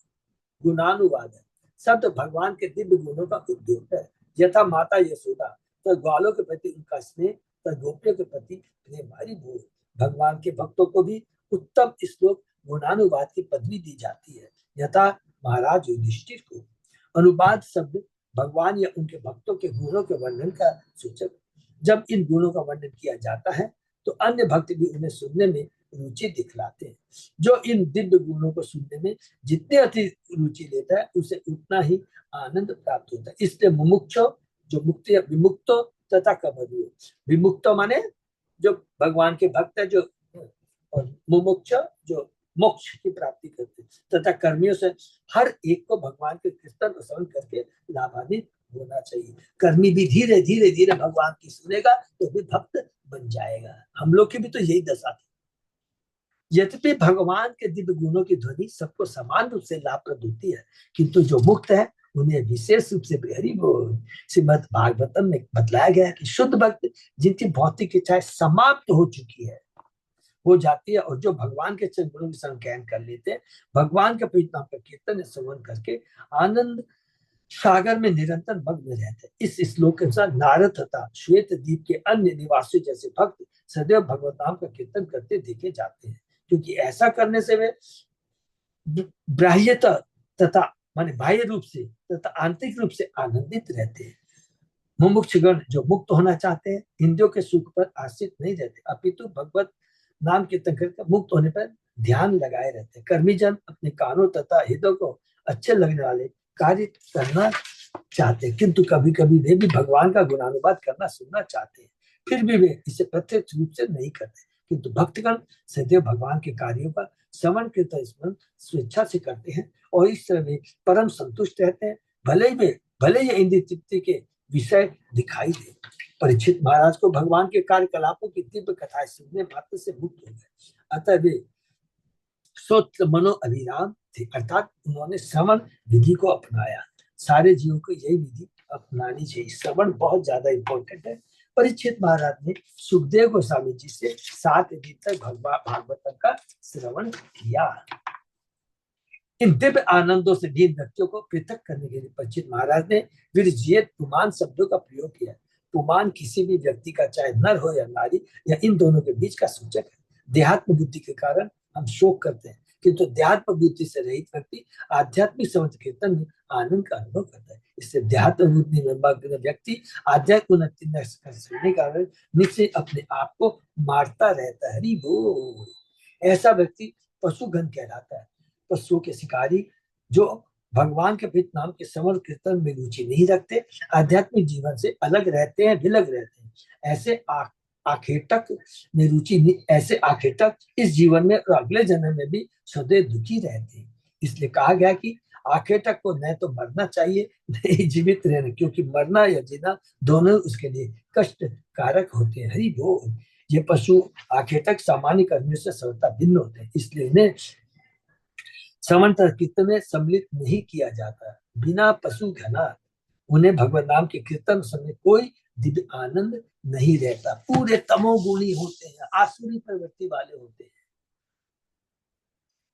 गुणानुवाद है। शब्द भगवान के दिव्य गुणों का उद्योग है। यथा माता यशोदा तो ग्वालों के प्रति उनका स्नेह, तो गोपियों के प्रति प्रेम। हरि बोल। भगवान के भक्तों को भी उत्तम श्लोक गुणानुवाद की पदवी दी जाती है। यथा महाराज युधिष्ठिर को। अनुवाद शब्द भगवान या उनके भक्तों के गुणों के वर्णन का सूचक। जब इन गुणों का वर्णन किया जाता है तो अन्य भक्त भी उन्हें सुनने में रुचि दिखलाते हैं। जो इन दिव्य गुणों को सुनने में जितने अधिक रुचि लेता है उसे उतना ही आनंद प्राप्त होता है। इसलिए मुमुक्षु जो मुक्ति विमुक्तो तथा कमरियो, विमुक्त माने जो भगवान के भक्त है, जो और मुमुक्ष जो मोक्ष की प्राप्ति करते तथा कर्मियों से हर एक को भगवान के कीर्तन और श्रवण करके लाभान्वित होना चाहिए। कर्मी भी धीरे धीरे धीरे भगवान की सुनेगा तो भी भक्त बन जाएगा। हम लोग की भी तो यही दशा थी। यद्यपि भगवान के दिव्य गुणों की ध्वनि सबको समान रूप से लाभप्रद होती है, किंतु जो मुक्त है उन्हें विशेष रूप से हरि बोल। श्रीमद् भागवतम में बतलाया गया है कि शुद्ध भक्त जिनकी भौतिक इच्छाएं समाप्त हो चुकी है हो जाती है और जो भगवान के चरणों की संज्ञान कर लेते हैं, भगवान के पवित्र नाम का कीर्तन श्रवण करके आनंद सागर में निरंतर मग्न रहते हैं। इस श्लोक के अनुसार नारद तथा श्वेत द्वीप के अन्य निवासियों जैसे भक्त सदैव भगवत नाम का कीर्तन करते देखे जाते हैं, क्योंकि ऐसा करने से वे बाह्यतः तथा माने बाह्य रूप से तथा आंतरिक रूप से आनंदित रहते हैं। मुमुक्षुगण जो मुक्त होना चाहते हैं इंद्रियों के सुख पर आश्रित नहीं रहते, अपितु भगवत नाम कीर्तन करके मुक्त होने पर ध्यान लगाए रहते हैं। कर्मी जन अपने कानों तथा हृदय को अच्छे लगने वाले कार्य करना चाहते हैं, किंतु कभी कभी वे भी भगवान का गुणानुवाद करना सुनना चाहते हैं, फिर भी वे इसे प्रत्यक्ष रूप से नहीं करते। किंतु भक्तगण सदैव भगवान के कार्यों का श्रवण कीर्तन स्मरण स्वेच्छा से करते हैं और इस तरह वे परम संतुष्ट रहते हैं, भले ही इंद्रिय तृप्ति के विषय दिखाई दे। परीक्षित महाराज को भगवान के कार्यकलापों की दिव्य कथाएं सुनने मात्र से मुक्त हो गए, अतः वे सोच मनो अभिराम थे, अर्थात उन्होंने श्रवण विधि को अपनाया। सारे जीवों को यही विधि अपनानी चाहिए। श्रवण बहुत ज्यादा इंपॉर्टेंट है। परीक्षित महाराज ने सुखदेव गोस्वामी जी से 7 दिन तक भागवतम का श्रवण किया। इन दिव्य आनंदों से दीन व्यक्तियों को पृथक करने के लिए परीक्षित महाराज ने विरजियत पुमान शब्दों का प्रयोग किया। पुमान किसी भी व्यक्ति का, चाहे नर हो या नारी या इन दोनों के बीच का सूचक है। देहात्म बुद्धि के कारण हम शोक करते हैं, किंतु देहात्म बुद्धि से रहित व्यक्ति आध्यात्मिक श्रवण कीर्तन में आनंद का अनुभव करता है। इससे देहात्म बुद्धि में मग्न व्यक्ति आध्यात्मिक उन्नति न करने के कारण निश्चय अपने आप को मारता रहता है। हरि बोल। ऐसा व्यक्ति पशुगण कहलाता है। पशुओं के शिकारी जो भगवान के पवित्र नाम के श्रवण कीर्तन में रुचि नहीं रखते, आध्यात्मिक जीवन से अलग रहते हैं, विलग रहते हैं, ऐसे आखेटक में रुचि, ऐसे आखेटक इस जीवन में और अगले जन्म में भी सदैव दुखी रहते हैं। इसलिए कहा गया कि आखेटक को न तो मरना चाहिए न ही जीवित रहना, क्योंकि मरना या जीना दोनों उसके लिए कष्ट कारक होते हैं। हरि बोल। ये पशु आखेटक सामान्य कर्मियों से सर्वथा भिन्न होते हैं, इसलिए इन्हें श्रवण कीर्तन में सम्मिलित नहीं किया जाता। बिना पशु घना उन्हें भगवान नाम के कीर्तन समय कोई दिव्य आनंद नहीं रहता। पूरे तमोगुणी होते हैं, आसुरी प्रवृत्ति वाले होते हैं।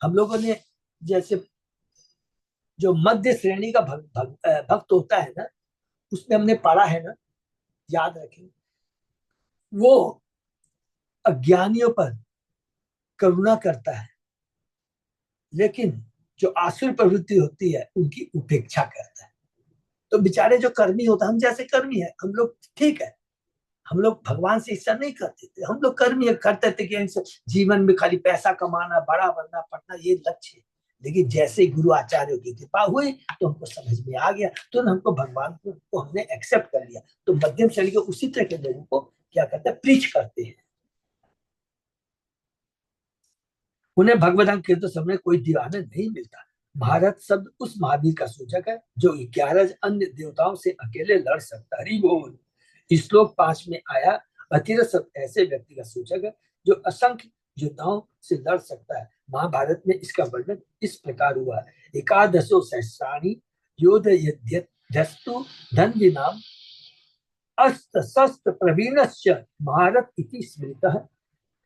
हम लोगों ने जैसे जो मध्य श्रेणी का भक्त होता है ना, उसमें हमने पढ़ा है ना, याद रखें, वो अज्ञानियों पर करुणा करता है, लेकिन जो आसुर प्रवृत्ति होती है उनकी उपेक्षा करता है। तो बेचारे जो कर्मी होता है, हम जैसे कर्मी है, हम लोग ठीक है, हम लोग भगवान से इच्छा नहीं करते थे, हम लोग कर्मी करते थे कि जीवन में खाली पैसा कमाना, बड़ा बनना, पढ़ना, ये लक्ष्य है। लेकिन जैसे ही गुरु आचार्यों की कृपा हुई तो हमको समझ में आ गया, तो हमको भगवान को हमने एक्सेप्ट कर लिया। तो मध्यम श्रेणी के उसी तरह के लोगों को क्या करते हैं, प्रीच करते हैं। उन्हें भगवत कीर्तन समय कोई दीवाना नहीं मिलता। भारत शब्द उस महावीर का सूचक है जो 11 अन्य देवताओं से अकेले लड़ सकता। हरि बोल। श्लोक 5 में आया अतिरथ शब्द ऐसे व्यक्ति का सूचक है जो असंख्य योद्धाओं से लड़ सकता है। महाभारत में इसका वर्णन इस प्रकार हुआ है, एकादशो सहस्राणि योद्ध यद्यस्तु धन्विनाम अस्त्र शस्त्र प्रवीणस्य महारथ इति स्मृतः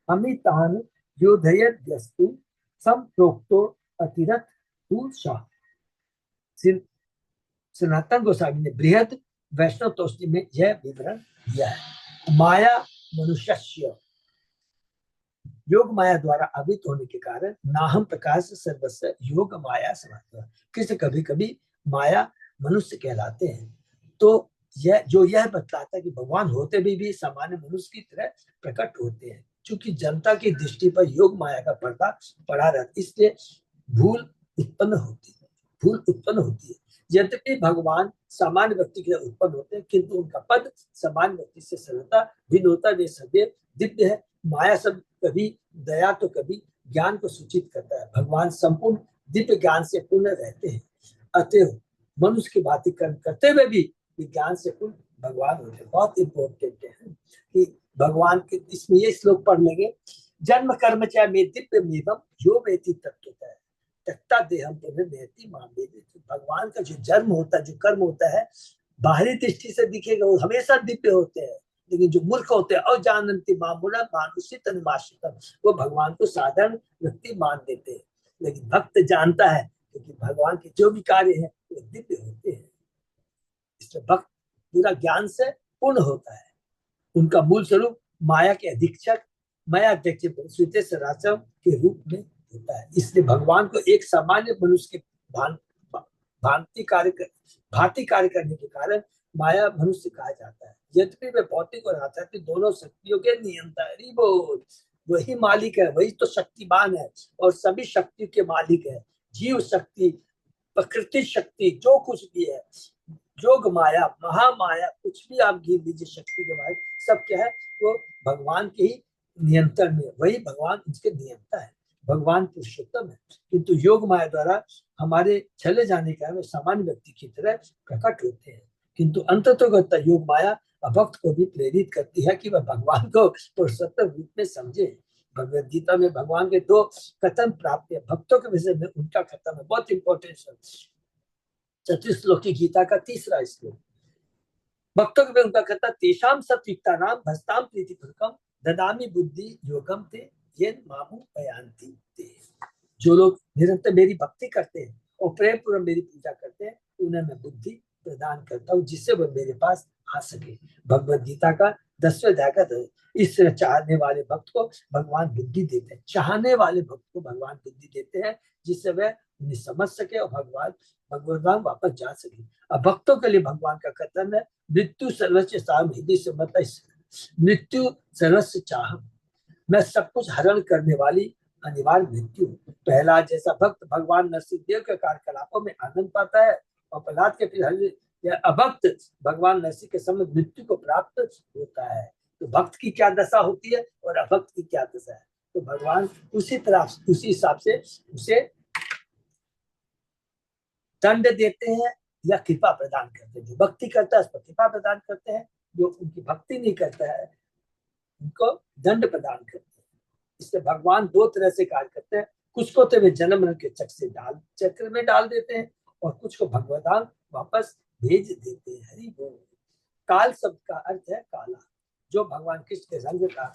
अमितान योद्धयद्यस्तु संप्रोक्तो अतिरथ शाह। सनातन गोस्वामी ने बृहद वैष्णव तोष्णी में यह विवरण दिया है। माया मनुष्य योग माया द्वारा आवृत होने के कारण नाहम प्रकाश सर्वस्व योग माया समर्थ। किसी कभी कभी माया मनुष्य कहलाते हैं। तो यह बतलाता है कि भगवान होते भी सामान्य मनुष्य की तरह प्रकट होते हैं। चूंकि जनता की दृष्टि पर योग माया का पर्दा पड़ा रहता, इसलिए भूल उत्पन्न होती है, भूल उत्पन्न होती है। यद्यपि भगवान सामान्य व्यक्ति के लिए उत्पन्न होते हैं, किंतु उनका पद सामान्य व्यक्ति से सरलता भिन्न होता है। वे सदैव दिव्य है। माया सब कभी दया तो कभी ज्ञान को सूचित करता है। भगवान संपूर्ण दिव्य ज्ञान से पूर्ण रहते हैं, अतएव मनुष्य की भांति कर्म करते हुए भी ज्ञान से पूर्ण भगवान होते हैं। बहुत इंपॉर्टेंट है कि भगवान के, इसमें ये श्लोक पढ़ लेंगे, जन्म कर्म चाहे मे दिव्य मेवम यो वेति तत्वतः तत्ता देहम पुनर्नयति माम वेदि। भगवान का जो जन्म होता है, जो कर्म होता है, बाहरी दृष्टि से दिखेगा वो हमेशा दिव्य होते हैं, लेकिन जो मूर्ख होते हैं अजानन्ति मामुना मानुषी तनुमाश्रितम, वो भगवान को साधारण व्यक्ति मान देते हैं। लेकिन भक्त जानता है क्योंकि भगवान के जो भी कार्य है वो दिव्य होते हैं, इसलिए भक्त पूरा ज्ञान से पूर्ण होता है। उनका मूल स्वरूप माया के अधीक्षक माया अध्यक्ष के रूप में होता है। इसलिए भगवान को एक सामान्य मनुष्य के भांति कार्य करने के कारण माया मनुष्य कहा जाता है। यद्यपि वे भौतिक और आध्यात्मिक दोनों शक्तियों के नियंता है, वही मालिक है, वही तो शक्तिमान है और सभी शक्ति के मालिक है। जीव शक्ति, प्रकृति शक्ति, जो कुछ भी है, योग माया, महामाया, कुछ भी आप गिन लीजिए शक्ति के बारे, सब क्या है, वो भगवान के ही नियंत्रण में, वही भगवान उसके नियंता है। भगवान पुरुषोत्तम है, किंतु योग माया द्वारा हमारे चले जाने के कारण सामान्य व्यक्ति की तरह प्रकट होते हैं। किंतु अंततोगत योग माया भक्त को भी प्रेरित करती है कि वह भगवान को पुरुषोत्तम रूप में समझे। भगवद गीता में भगवान के 2 कथन प्राप्त है, भक्तों के विषय में उनका कथन है, बहुत इंपॉर्टेंट है। 34 श्लोक की गीता का 3रा श्लोक, भक्तों के उनका कथन, तेषाम सत्युक्ता नाम भस्ताम प्रीति फलकम ददामी बुद्धि योगम ते येन मामु पयांति ते। जो लोग निरंतर मेरी भक्ति करते हैं और प्रेम पूर्वक मेरी पूजा करते हैं, उन्हें मैं बुद्धि प्रदान करता हूँ जिससे वह मेरे पास आ सके। भगवद गीता का 10वें अध्याय का इस चाहने वाले भक्त को भगवान बुद्धि देते हैं, चाहने वाले भक्त को भगवान बुद्धि देते हैं जिससे वह उन्हें समझ सके और भगवान वापस जा सके। अब भक्तों के लिए भगवान का कथन है, मृत्यु सर्वस्व साम हिंदी से मतलब मृत्यु सर्वस्व चाह, मैं सब कुछ हरण करने वाली अनिवार्य मृत्यु। पहला जैसा भक्त भगवान नरसिंह देव के कार्यकलापों में आनंद पाता है और प्रहलाद के फिर यह अभक्त भगवान नरसिंह के समय मृत्यु को प्राप्त होता है। तो भक्त की क्या दशा होती है और अभक्त की क्या दशा है, तो भगवान उसी तरह उसी हिसाब से उसे दंड देते हैं या कृपा प्रदान करते हैं। जो भक्ति करता है उस पर कृपा प्रदान करते हैं, जो उनकी भक्ति नहीं करता है उनको दंड प्रदान करते हैं। इसलिए भगवान 2 तरह से कार्य करते हैं, कुछ को तो वे जन्म मरण के चक्र में डाल देते हैं और कुछ को भगवदान वापस भेज देते हैं। हरि बोल। काल शब्द का अर्थ है काला, जो भगवान कृष्ण के रंग का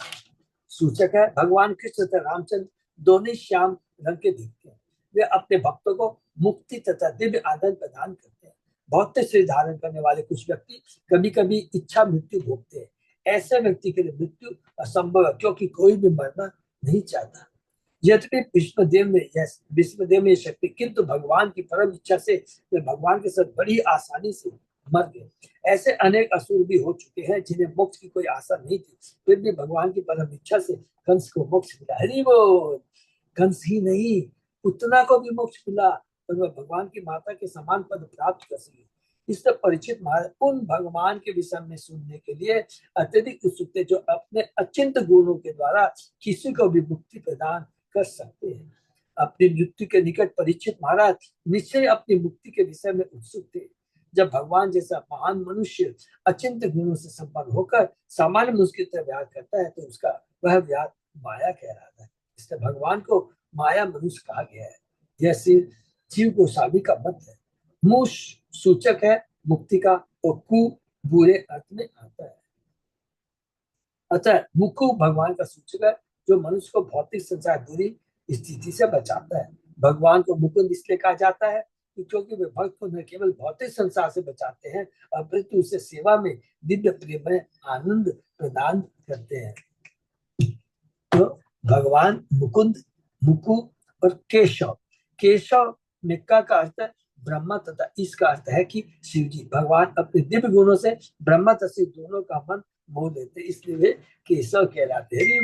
सूचक है। भगवान कृष्ण तथा रामचंद्र दोनों श्याम रंग के दिखते हैं। वे अपने भक्तों को मुक्ति तथा दिव्य आनंद प्रदान करते हैं। भौतिक शरीर धारण करने वाले कुछ व्यक्ति कभी कभी इच्छा मृत्यु भोगते हैं। ऐसे व्यक्ति के लिए मृत्यु असंभव है क्योंकि कोई भी मरना नहीं चाहता। यद्यपि विष्णुदेव में शक्ति, किंतु भगवान की परम इच्छा से वे भगवान के साथ बड़ी आसानी से मर गए। ऐसे अनेक असुर भी हो चुके हैं जिन्हें मोक्ष की कोई आशा नहीं थी, फिर भी भगवान की परम इच्छा से कंस को मोक्ष मिला। हरि बोल। कंस ही नहीं, उतना को भी मोक्ष मिला और वह भगवान की माता के समान पद प्राप्त कर सके। इससे परीक्षित महाराज उन भगवान के विषय में सुनने के लिए अत्यधिक उत्सुक थे जो अपने अचिंत गुणों के द्वारा किसी को भी मुक्ति प्रदान कर सकते हैं। अपनी मृत्यु के निकट परीक्षित महाराज निश्चय अपनी मुक्ति के विषय में उत्सुक थे। जब भगवान जैसा महान मनुष्य अचिंत गुणों से संपन्न होकर सामान्य मनुष्य की तरह व्यवहार करता है तो उसका वह व्यवहार माया कहलाता है। इसलिए भगवान को माया मनुष्य कहा गया है। जैसे जीव गोस्वामी का मत है, मुंह सूचक है मुक्ति का और कु बुरे अर्थ में आता है। अतः मुकु भगवान का सूचक है जो मनुष्य को भौतिक संसार बुरी स्थिति से बचाता है। भगवान को मुकुंद इसलिए कहा जाता है क्योंकि वे भक्त को न केवल भौतिक संसार से बचाते हैं अपितु उसे सेवा में दिव्य प्रेम में आनंद प्रदान करते हैं। तो भगवान मुकुंद, मुकु और केशव। केशव निक्का का अर्थ है ब्रह्मा तथा इसका अर्थ है कि शिव जी। भगवान अपने दिव्य गुणों से ब्रह्मा तथा शिव दोनों का मन मोह लेते, इसलिए वे केशव कहलाते हैं।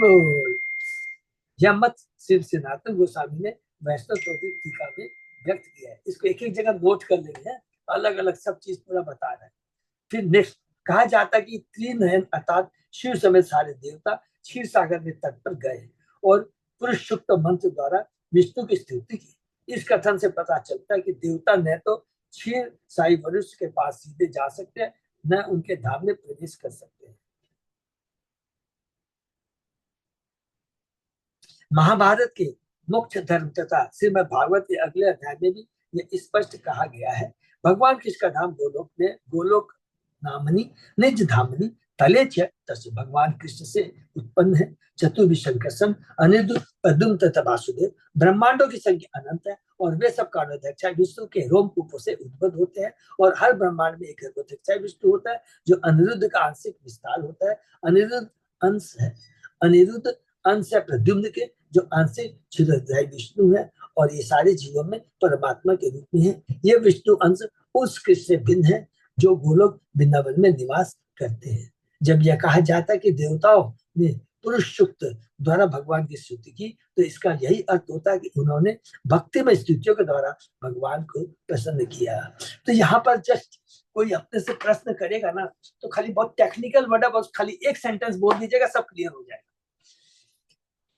यह मत श्री सनातन गोस्वामी ने वैष्णव तौतिक टीका में व्यक्त किया है। इसको एक एक जगह नोट कर लेंगे, अलग अलग सब चीज पूरा बता रहे हैं। फिर नेक्स्ट कहा जाता है कि त्रिनयन अर्थात शिव समेत सारे देवता क्षीर सागर में तट पर गए और पुरुष सुक्त मंत्र द्वारा विष्णु की स्तुति की। इस कथन से पता चलता है कि देवता न तो क्षीर साई वरुष के पास सीधे जा सकते हैं, न उनके धाम में प्रवेश कर सकते हैं। महाभारत के मुख्य धर्म तथा श्रीमद् भागवत के अगले अध्याय में भी यह स्पष्ट कहा गया है। भगवान कृष्ण का धाम गोलोक में गोलोक नामनी निज धामनी तले तस् भगवान कृष्ण से उत्पन्न है। चतुर्विशंकर्षण अनिरुद्ध पद्म तथा वासुदेव ब्रह्मांडों की संख्या अनंत है और वे सब कारणोदक्ष विष्णु के रोमकूपों से उद्भव होते हैं और हर ब्रह्मांड में एक गर्भोदक्ष विष्णु होता है जो अनिरुद्ध का आंशिक विस्तार होता है। अनिरुद्ध अंश है, अनिरुद्ध अंश है प्रद्युम्न के जो आंशिक क्षुद्रध्यायी विष्णु है और ये सारे जीवों में परमात्मा के रूप में है। ये विष्णु अंश उस कृष्ण से भिन्न है जो गोलोक वृंदावन में निवास करते हैं। जब यह कहा जाता है कि देवताओं ने पुरुष सुक्त द्वारा भगवान की स्तुति की तो इसका यही अर्थ होता है कि उन्होंने भक्ति में स्तुतियों के द्वारा भगवान को प्रसन्न किया। तो यहाँ पर जस्ट कोई अपने से प्रश्न करेगा ना तो खाली बहुत टेक्निकल वर्ड है, बस खाली एक सेंटेंस बोल दीजिएगा, सब क्लियर हो जाएगा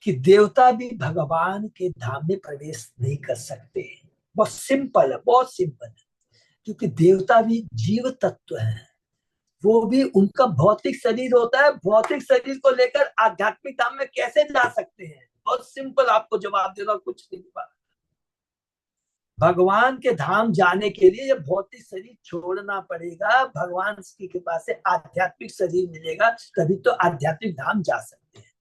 कि देवता भी भगवान के धाम में प्रवेश नहीं कर सकते। बहुत सिंपल है, बहुत सिंपल है, क्योंकि देवता भी जीव तत्व है, वो भी उनका भौतिक शरीर होता है। भौतिक शरीर को लेकर आध्यात्मिक धाम में कैसे जा सकते हैं? बहुत सिंपल आपको जवाब देना, कुछ नहीं पा। भगवान के धाम जाने के लिए ये भौतिक शरीर छोड़ना पड़ेगा, भगवान की कृपा से आध्यात्मिक शरीर मिलेगा, तभी तो आध्यात्मिक धाम जा सकते हैं,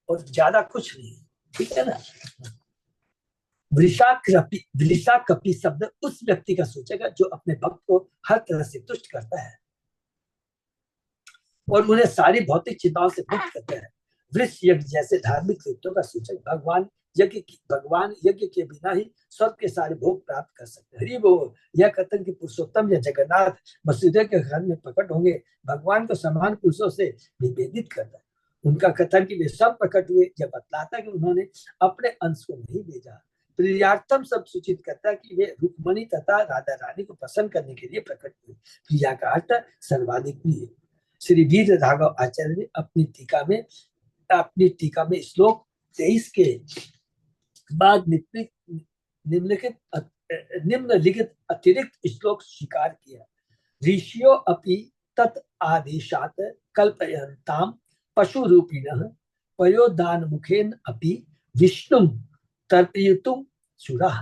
और ज्यादा कुछ नहीं। ठीक है ना। वृषाकपि शब्द उस व्यक्ति का सूचक है जो अपने भक्त को हर तरह से तुष्ट करता है और उन्हें सारी भौतिक चिंताओं से मुक्त करता है। वृष यज्ञ जैसे धार्मिक कृत्यों का सूचक भगवान यज्ञ के बिना ही स्वर्ग के सारे भोग प्राप्त कर सकते हैं। हरि बोल। यह कथन कि पुरुषोत्तम या जगन्नाथ वसुदेव के घर में प्रकट होंगे भगवान को समान पुरुषों से विभेदित करता है। उनका कथन कि वे सब प्रकट हुए यह बतलाता है कि उन्होंने अपने अंश को नहीं भेजा। प्रियार्थम सब सूचित करता है कि वे रुक्मणी तथा राधा रानी को प्रसन्न करने के लिए प्रकट हुए। प्रिया का अर्थ सर्वाधिक प्रिय। श्री वीर राघव आचार्य ने अपनी टीका में श्लोक 23 के बाद निम्नलिखित अतिरिक्त श्लोक स्वीकार किया। ऋषियों अपि तत् आदेशात कल्पयन्ताम पशु रूपिणः पयोदान मुखेन अपि विष्णुं तर्पयितुं सुराः।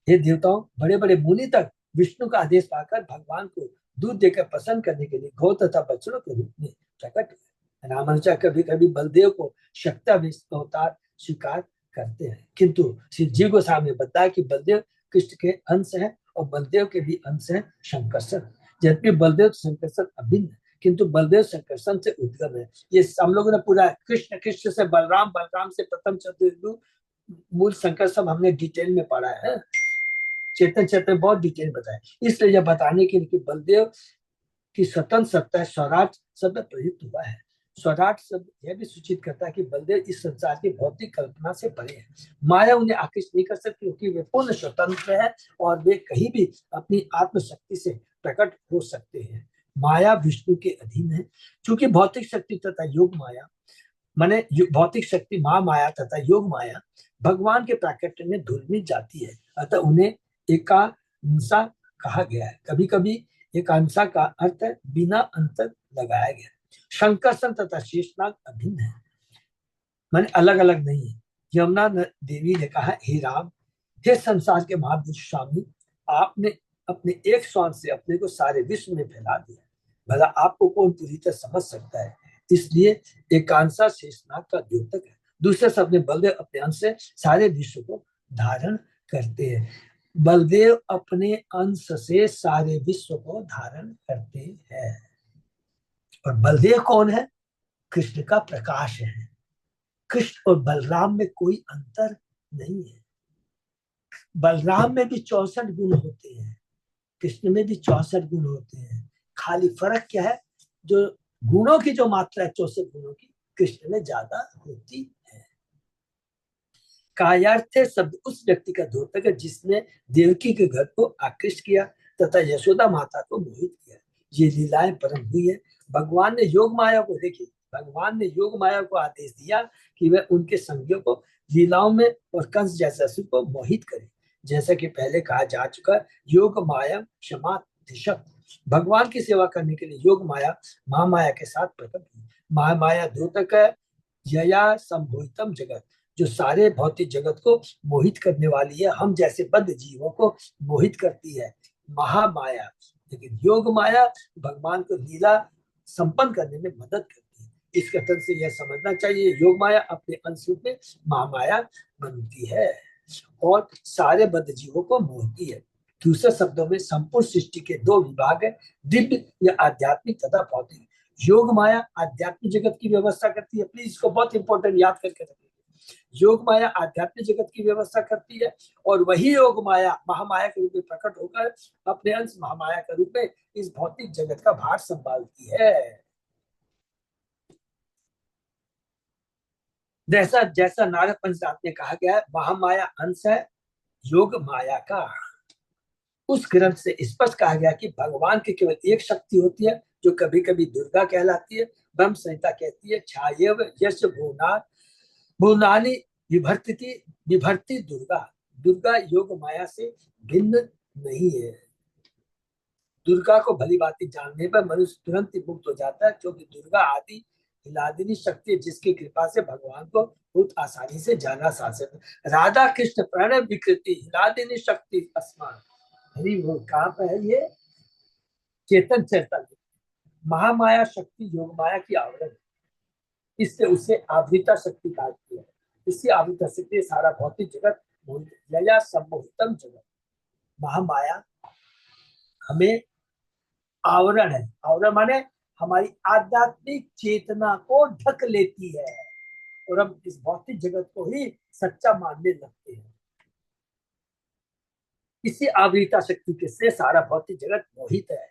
हे देवताओं, बड़े बड़े मुनि तक विष्णु का आदेश पाकर भगवान को दूध देकर प्रसन्न करने के लिए गौ तथा बछड़ों के रूप में प्रकट हुए। रामानुजा कभी कभी बलदेव को शक्ता अवतार स्वीकार करते हैं, किंतु श्री जीव गोस्वामी ने बताया कि बलदेव कृष्ण के अंश है और बलदेव के भी अंश है शंकरसन। जबकि बलदेव संकर्षण अभिन्न है, किंतु बलदेव संकर्षण से उद्गम है। ये हम लोगों ने पूरा कृष्ण, कृष्ण से बलराम, बलराम से प्रथम चतुर्युग मूल संकर्षण हमने डिटेल में पढ़ा है। चेतन बहुत डिटेल बताया, इसलिए यह बताने के लिए कि बलदेव की स्वतंत्र सत्ता है स्वराट शब्द प्रयुक्त हुआ है। स्वराट शब्द यह भी सूचित करता है कि बलदेव इस संसार की भौतिक कल्पना से परे है। माया उन्हें आकृष्ट नहीं कर सकती क्योंकि वे पूर्ण स्वतंत्र है और वे कहीं भी अपनी आत्मशक्ति से प्रकट हो सकते हैं। माया विष्णु के अधीन है। चूंकि भौतिक शक्ति तथा योग माया माने भौतिक शक्ति महामाया तथा योग माया भगवान के प्राकट्य में धूल मिल जाती है, अतः उन्हें एकांशा कहा गया है। कभी कभी एकांशा का अर्थ बिना अंतर लगाया गया। शंकरसन तथा शेषनाग अभिन्न है, माने अलग अलग नहीं है। यमुना देवी ने कहा, हे राम, हे संसार के महापुरुष स्वामी, आपने अपने एक श्वास से अपने को सारे विश्व में फैला दिया, भला आपको कौन पूरी तरह समझ सकता है। इसलिए एकांशा शेषनाग का द्योतक है। दूसरे शब्द में बलदेव अपने अंश से सारे विश्व को धारण करते हैं। बलदेव अपने अंश से सारे विश्व को धारण करते हैं। और बलदेव कौन है? कृष्ण का प्रकाश है। कृष्ण और बलराम में कोई अंतर नहीं है। बलराम में भी 64 गुण होते हैं, कृष्ण में भी 64 गुण होते हैं। खाली फर्क क्या है, जो गुणों की जो मात्रा है 64 गुणों की कृष्ण में ज्यादा होती है। कायार्थ शब्द उस व्यक्ति का द्योतक है जिसने देवकी के घर को आकृष्ट किया तथा यशोदा माता को मोहित किया। ये लीलाएं परम हुई है। भगवान ने योग माया को, देखिए भगवान ने योग माया को आदेश दिया कि वह उनके संगियों को लीलाओं में और कंस जैसे असुर को मोहित करे। जैसा कि पहले कहा जा चुका, योग माया क्षमा दिशक, भगवान की सेवा करने के लिए योग माया महामाया के साथ प्रकट हुई। महामाया द्योतक है, यया संभोहितम जगत, जो सारे भौतिक जगत को मोहित करने वाली है, हम जैसे बद्ध जीवों को मोहित करती है महामाया। लेकिन योग माया भगवान को लीला संपन्न करने में मदद करती है। इस कथन से यह समझना चाहिए योग माया अपने अंश रूप में महामाया बनती है और सारे बद्ध जीवों को मोहती है। दूसरे शब्दों में संपूर्ण सृष्टि के दो विभाग है, दिव्य या आध्यात्मिक तथा भौतिक। योग माया आध्यात्मिक जगत की व्यवस्था करती है, प्लीज इसको बहुत इंपॉर्टेंट याद करके रखिए। योग माया आध्यात्मिक जगत की व्यवस्था करती है और वही योग माया महामाया के रूप में प्रकट होकर अपने अंश महामाया के रूप में इस भौतिक जगत का भार संभालती है। जैसा जैसा नारद पंचरात में कहा गया है, महामाया अंश है योग माया का। उस ग्रंथ से स्पष्ट कहा गया कि भगवान की केवल एक शक्ति होती है जो कभी कभी दुर्गा कहलाती है। ब्रह्म संहिता कहती है छायेव यश भुवना भुवनानि विभर्ति विभर्ति दुर्गा। दुर्गा योग माया से भिन्न नहीं है। दुर्गा को भली बात जानने पर मनुष्य तुरंत ही मुक्त हो जाता है, क्योंकि दुर्गा आदि हिलादिनी शक्ति है जिसकी कृपा से भगवान को बहुत आसानी से जाना साधे। राधा कृष्ण प्रणय विकृति हिलादिनी शक्ति अस्मान, हरी वो कहाँ पर है ये? चेतन चेतन महामाया शक्ति योग माया की आवरण, इससे उसे आवृता शक्ति कहती है। इसी आवृता शक्ति सारा भौतिक जगत या सम्मोहितम जगत। महामाया हमें आवरण है, आवरण माने हमारी आध्यात्मिक चेतना को ढक लेती है और हम इस भौतिक जगत को ही सच्चा मानने लगते हैं। इसी आवृता शक्ति के से सारा भौतिक जगत मोहित है।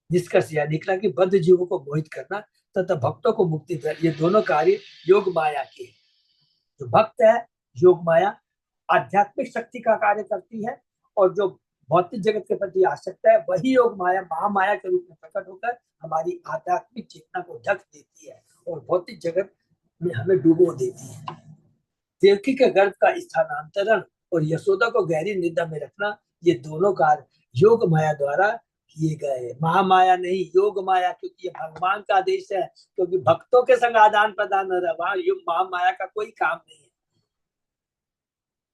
निष्कर्ष यह निकला कि बद्ध जीवों को मोहित करना तथा भक्तों को मुक्ति देना, ये दोनों कार्य योग माया के। जो भक्त है योग माया आध्यात्मिक शक्ति का कार्य करती है और जो भौतिक जगत के प्रति आसक्त है वही योग माया महामाया के रूप में प्रकट होकर हमारी आध्यात्मिक चेतना को ढक देती है और भौतिक जगत में हमें डुबो देती है। देवकी के गर्भ का स्थानांतरण और यशोदा को गहरी निद्रा में रखना, ये दोनों कार्य योग माया द्वारा किए गए, महामाया नहीं योग माया, क्योंकि ये भगवान का आदेश है। क्योंकि भक्तों के संग आदान प्रदान न रहा, वहां योग महामाया का कोई काम नहीं है।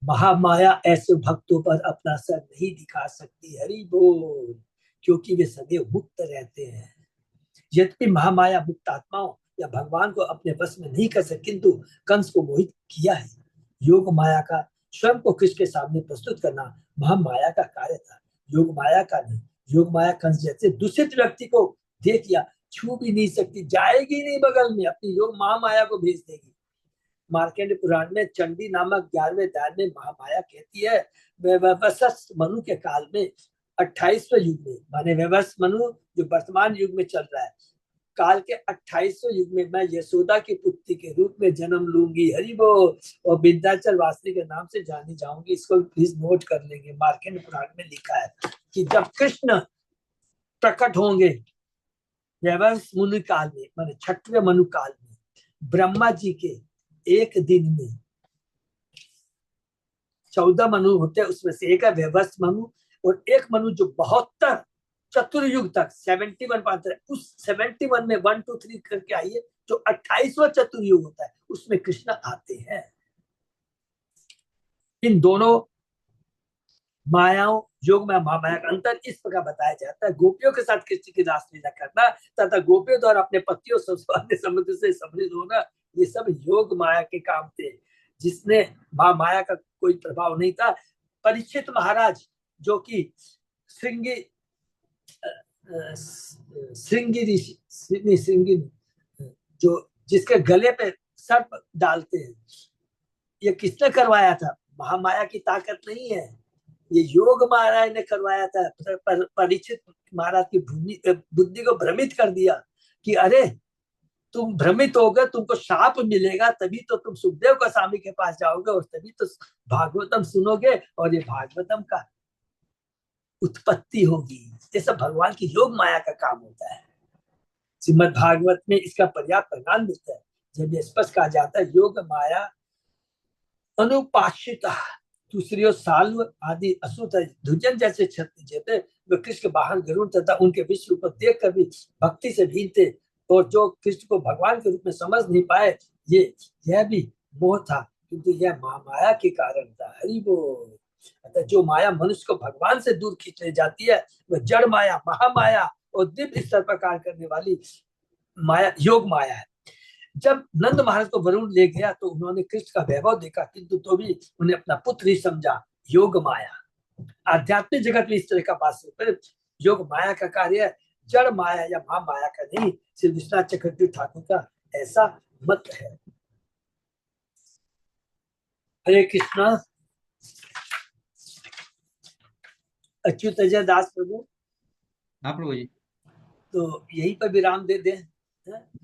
महामाया ऐसे भक्तों पर अपना सर नहीं दिखा सकती, हरि बोल, क्योंकि वे सदैव मुक्त रहते हैं। यद्यपि महामाया मुक्त आत्माओं या भगवान को अपने वश में नहीं कर सकती, किंतु कंस को मोहित किया है। योग माया का स्वयं को कृष्ण के सामने प्रस्तुत करना महामाया का कार्य था, योग माया का नहीं। योग माया कंस जैसे दूषित व्यक्ति को देख लिया, छू भी नहीं सकती, जाएगी नहीं बगल में, अपनी योग महामाया को भेज देगी। मार्कंड पुराण में चंडी नामक 11वें अध्याय में महामाया कहती है वैवस्वत मनु के काल में 28वें युग में, माने वैवस्वत मनु जो वर्तमान युग में चल रहा है, काल के 28वें युग में मैं यशोदा की पुत्री के रूप में जन्म लूंगी, हरि बोल, और विंध्याचल वासिनी के नाम से जानी जाऊंगी। इसको प्लीज नोट कर लेंगे। मार्कंड पुराण में लिखा है कि जब कृष्ण प्रकट होंगे वैवस्वत मुनि काल में, माने 6वें मनु काल में, ब्रह्मा जी के एक दिन में 14 मनु होते हैं, उसमें से एक है वैवस्वत मनु, और एक मनु जो 72 चतुर्युग तक 71 पात्र है, उस 71 में 1 2 3 करके आइए, जो 28वां चतुर्युग होता है उसमें कृष्ण आते हैं। इन दोनों मायाओं योग में महामाया का अंतर इस प्रकार बताया जाता है। गोपियों के साथ कृष्ण की रासलीला करना तथा गोपियों द्वारा अपने पतियों समुद्र से समृद्ध होना, ये सब योग माया के काम थे, जिसने माया का कोई प्रभाव नहीं था। परीक्षित महाराज जो कि श्रृंगी श्रृंगी जो जिसके गले पे सर्प डालते हैं, ये किसने करवाया था? महामाया की ताकत नहीं है, ये योग महाराज ने करवाया था। परीक्षित महाराज की बुद्धि को भ्रमित कर दिया कि अरे तुम भ्रमित होगे, तुमको शाप मिलेगा, तभी तो तुम सुखदेव गोस्वामी के पास जाओगे और तभी तो भागवतम सुनोगे और ये भागवतम का उत्पत्ति होगी। ये सब भगवान की योग माया का काम होता है। श्रीमद् भागवत में इसका पर्याप्त प्रमाण मिलता है, जब ये स्पष्ट कहा जाता है योग माया अनुपाशिता दूसरी ओर साल्व आदि असुर दुर्जन जैसे क्षत्रिय थे, वे कृष्ण के वाहन गरुड़ तथा उनके विश्व को देख कर भी भक्ति से भीन थे, और जो कृष्ण को भगवान के रूप में समझ नहीं पाए, यह भी मोह था, किंतु यह माया के कारण था। हरि बोल। अतः जो माया मनुष्य को भगवान से दूर खींच ले जाती है, वह जड़ माया, महामाया और दिव्य स्तर पर कार्य करने वाली माया योग माया है। जब नंद महाराज को वरुण ले गया तो उन्होंने कृष्ण का वैभव देखा, किंतु तो भी उन्हें अपना पुत्र ही समझा। योग माया आध्यात्मिक जगत में इस तरह का वास्तव योग माया का कार्य है, जड़ माया या महामाया का नहीं। श्री विश्वनाथ चक्रवर्ती ठाकुर का ऐसा मत है। हरे कृष्णा। अच्युत अजय दास प्रभु। हाँ प्रभु जी। तो यहीं पर विराम दे दें।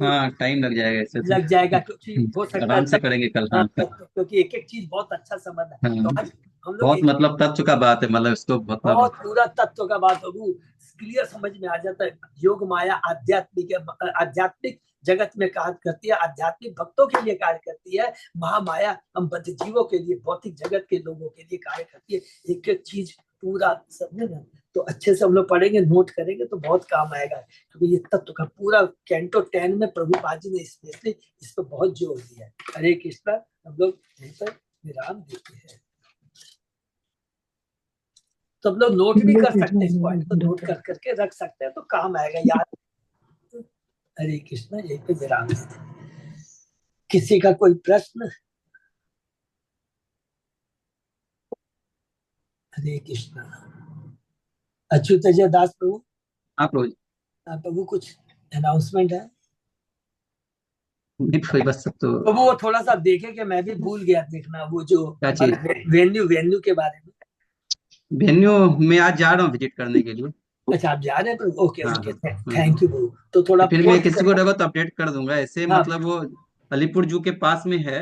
हाँ टाइम लग जाएगा ऐसे तो। लग जाएगा, क्योंकि हो सकता है आराम से करेंगे कल। हाँ क्योंकि एक एक चीज बहुत अच्छा समझ है। हाँ तो आज हम लोग बहुत मतलब तत्व का बात है, मतलब इसको मतलब बहुत पूरा तत्व का बात प्रभु क्लियर समझ में आ जाता है। योग माया आध्यात्मिक जगत में कार्य करती है, आध्यात्मिक भक्तों के लिए कार्य करती है। महामाया हम बद्ध जीवों के लिए, भौतिक जगत के लोगों के लिए कार्य करती है। एक एक चीज पूरा समझे ना, तो अच्छे से हम लोग पढ़ेंगे, नोट करेंगे तो बहुत काम आएगा, क्योंकि ये तत्व का पूरा कैंटो 10 में प्रभुपाद जी ने स्पेशली इस पर बहुत जोर दिया है। हरे कृष्णा। हम लोग यहीं पर विराम देते हैं। तो हम लोग नोट भी कर सकते हैं, इस पॉइंट को नोट कर करके रख सकते हैं, तो काम आएगा याद। हरे कृष्णा। यहीं पे विराम देते हैं। किसी का कोई प्रश्न? हरे कृष्णा। अच्युत अजय दास प्रभु। हाँ प्रभु जी। प्रभु कुछ अनाउंसमेंट है? नहीं प्रभु, बस सब तो। प्रभु वो थोड़ा सा देखे कि मैं भी भूल गया देखना, वो जो क्या चीज? वेन्यू वेन्यू के बारे में। वेन्यू में आज जा रहा हूँ विजिट करने के लिए। अच्छा आप जा रहे हैं प्रभु? ओके हाँ ओके, हाँ। थैंक यू प्रभु। तो थोड़ा फिर मैं पोस्ट किसी को करना। रहेगा तो अपडेट कर दूंगा, ऐसे हाँ। मतलब वो अलीपुर जू के पास में है।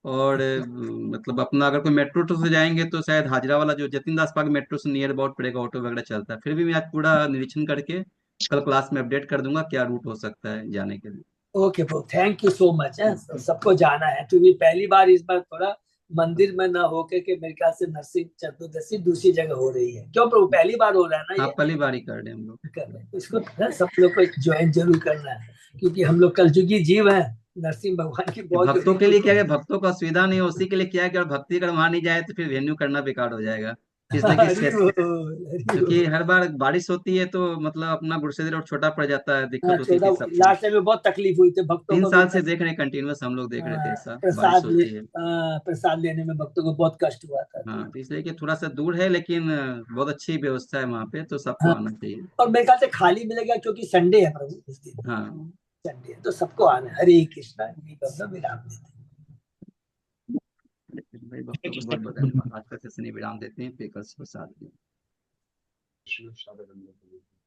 और मतलब अपना अगर कोई मेट्रो टू से जाएंगे तो शायद हाजरा वाला जो जतिन दास पार्क मेट्रो से नियर अबाउट पड़ेगा, ऑटो वगैरह चलता है। फिर भी मैं आज पूरा निरीक्षण करके कल क्लास में अपडेट कर दूंगा क्या रूट हो सकता है जाने के लिए। Okay Prabhu, thank you so much है। सबको जाना है, क्योंकि पहली बार इस बार थोड़ा मंदिर में ना होके के मेरे ख्याल से नरसिंह चतुर्दशी दूसरी जगह हो रही है। क्यों प्रभु, पहली बार हो रहा है ना ये? आप पहली बार ही कर रहे हैं हम लोग। कर रहे हैं तो इसको ना सब लोग को ज्वाइन जरूर करना है, क्योंकि हम लोग कलयुगी जीव हैं। नरसिंह भगवान की बहुत भक्तों के लिए क्या है, भक्तों को असुविधा नहीं हो, उसी के लिए क्या है कि और भक्ति अगर वहां नहीं जाए तो फिर वेन्यू करना बेकार हो जाएगा। इसलिए कि हरि बोल, हरि क्योंकि बोल। हर बार बारिश होती है तो मतलब अपना गुड़सेदी रोड छोटा पड़ जाता है, हाँ, दिक्कत होती चौदह थी सबको। लास्ट टाइम में बहुत तकलीफ हुई थी भक्तों 3 को भी। साल से देख रहे हैं, कंटिन्यूअस हम लोग देख रहे थे, ऐसा बारिश प्रसाद ले होती है। प्रसाद लेने में भक्तों को बहुत कष्ट हुआ था। हाँ तो इसलिए कि थोड़ा सा दूर है, लेकिन बहुत अच्छी व्यवस्था है वहाँ पे, तो सबको हाँ, आना चाहिए। और मेरे ख्याल से खाली मिलेगा, क्योंकि संडे है प्रभु इस दिन। हाँ संडे है तो सबको आना है। हरे कृष्णा। विराम देते हैं। भाई, भक्तों को बहुत बहुत धन्यवाद। आज का सेशन विराम देते हैं, फिर कल सुबह 7 बजे।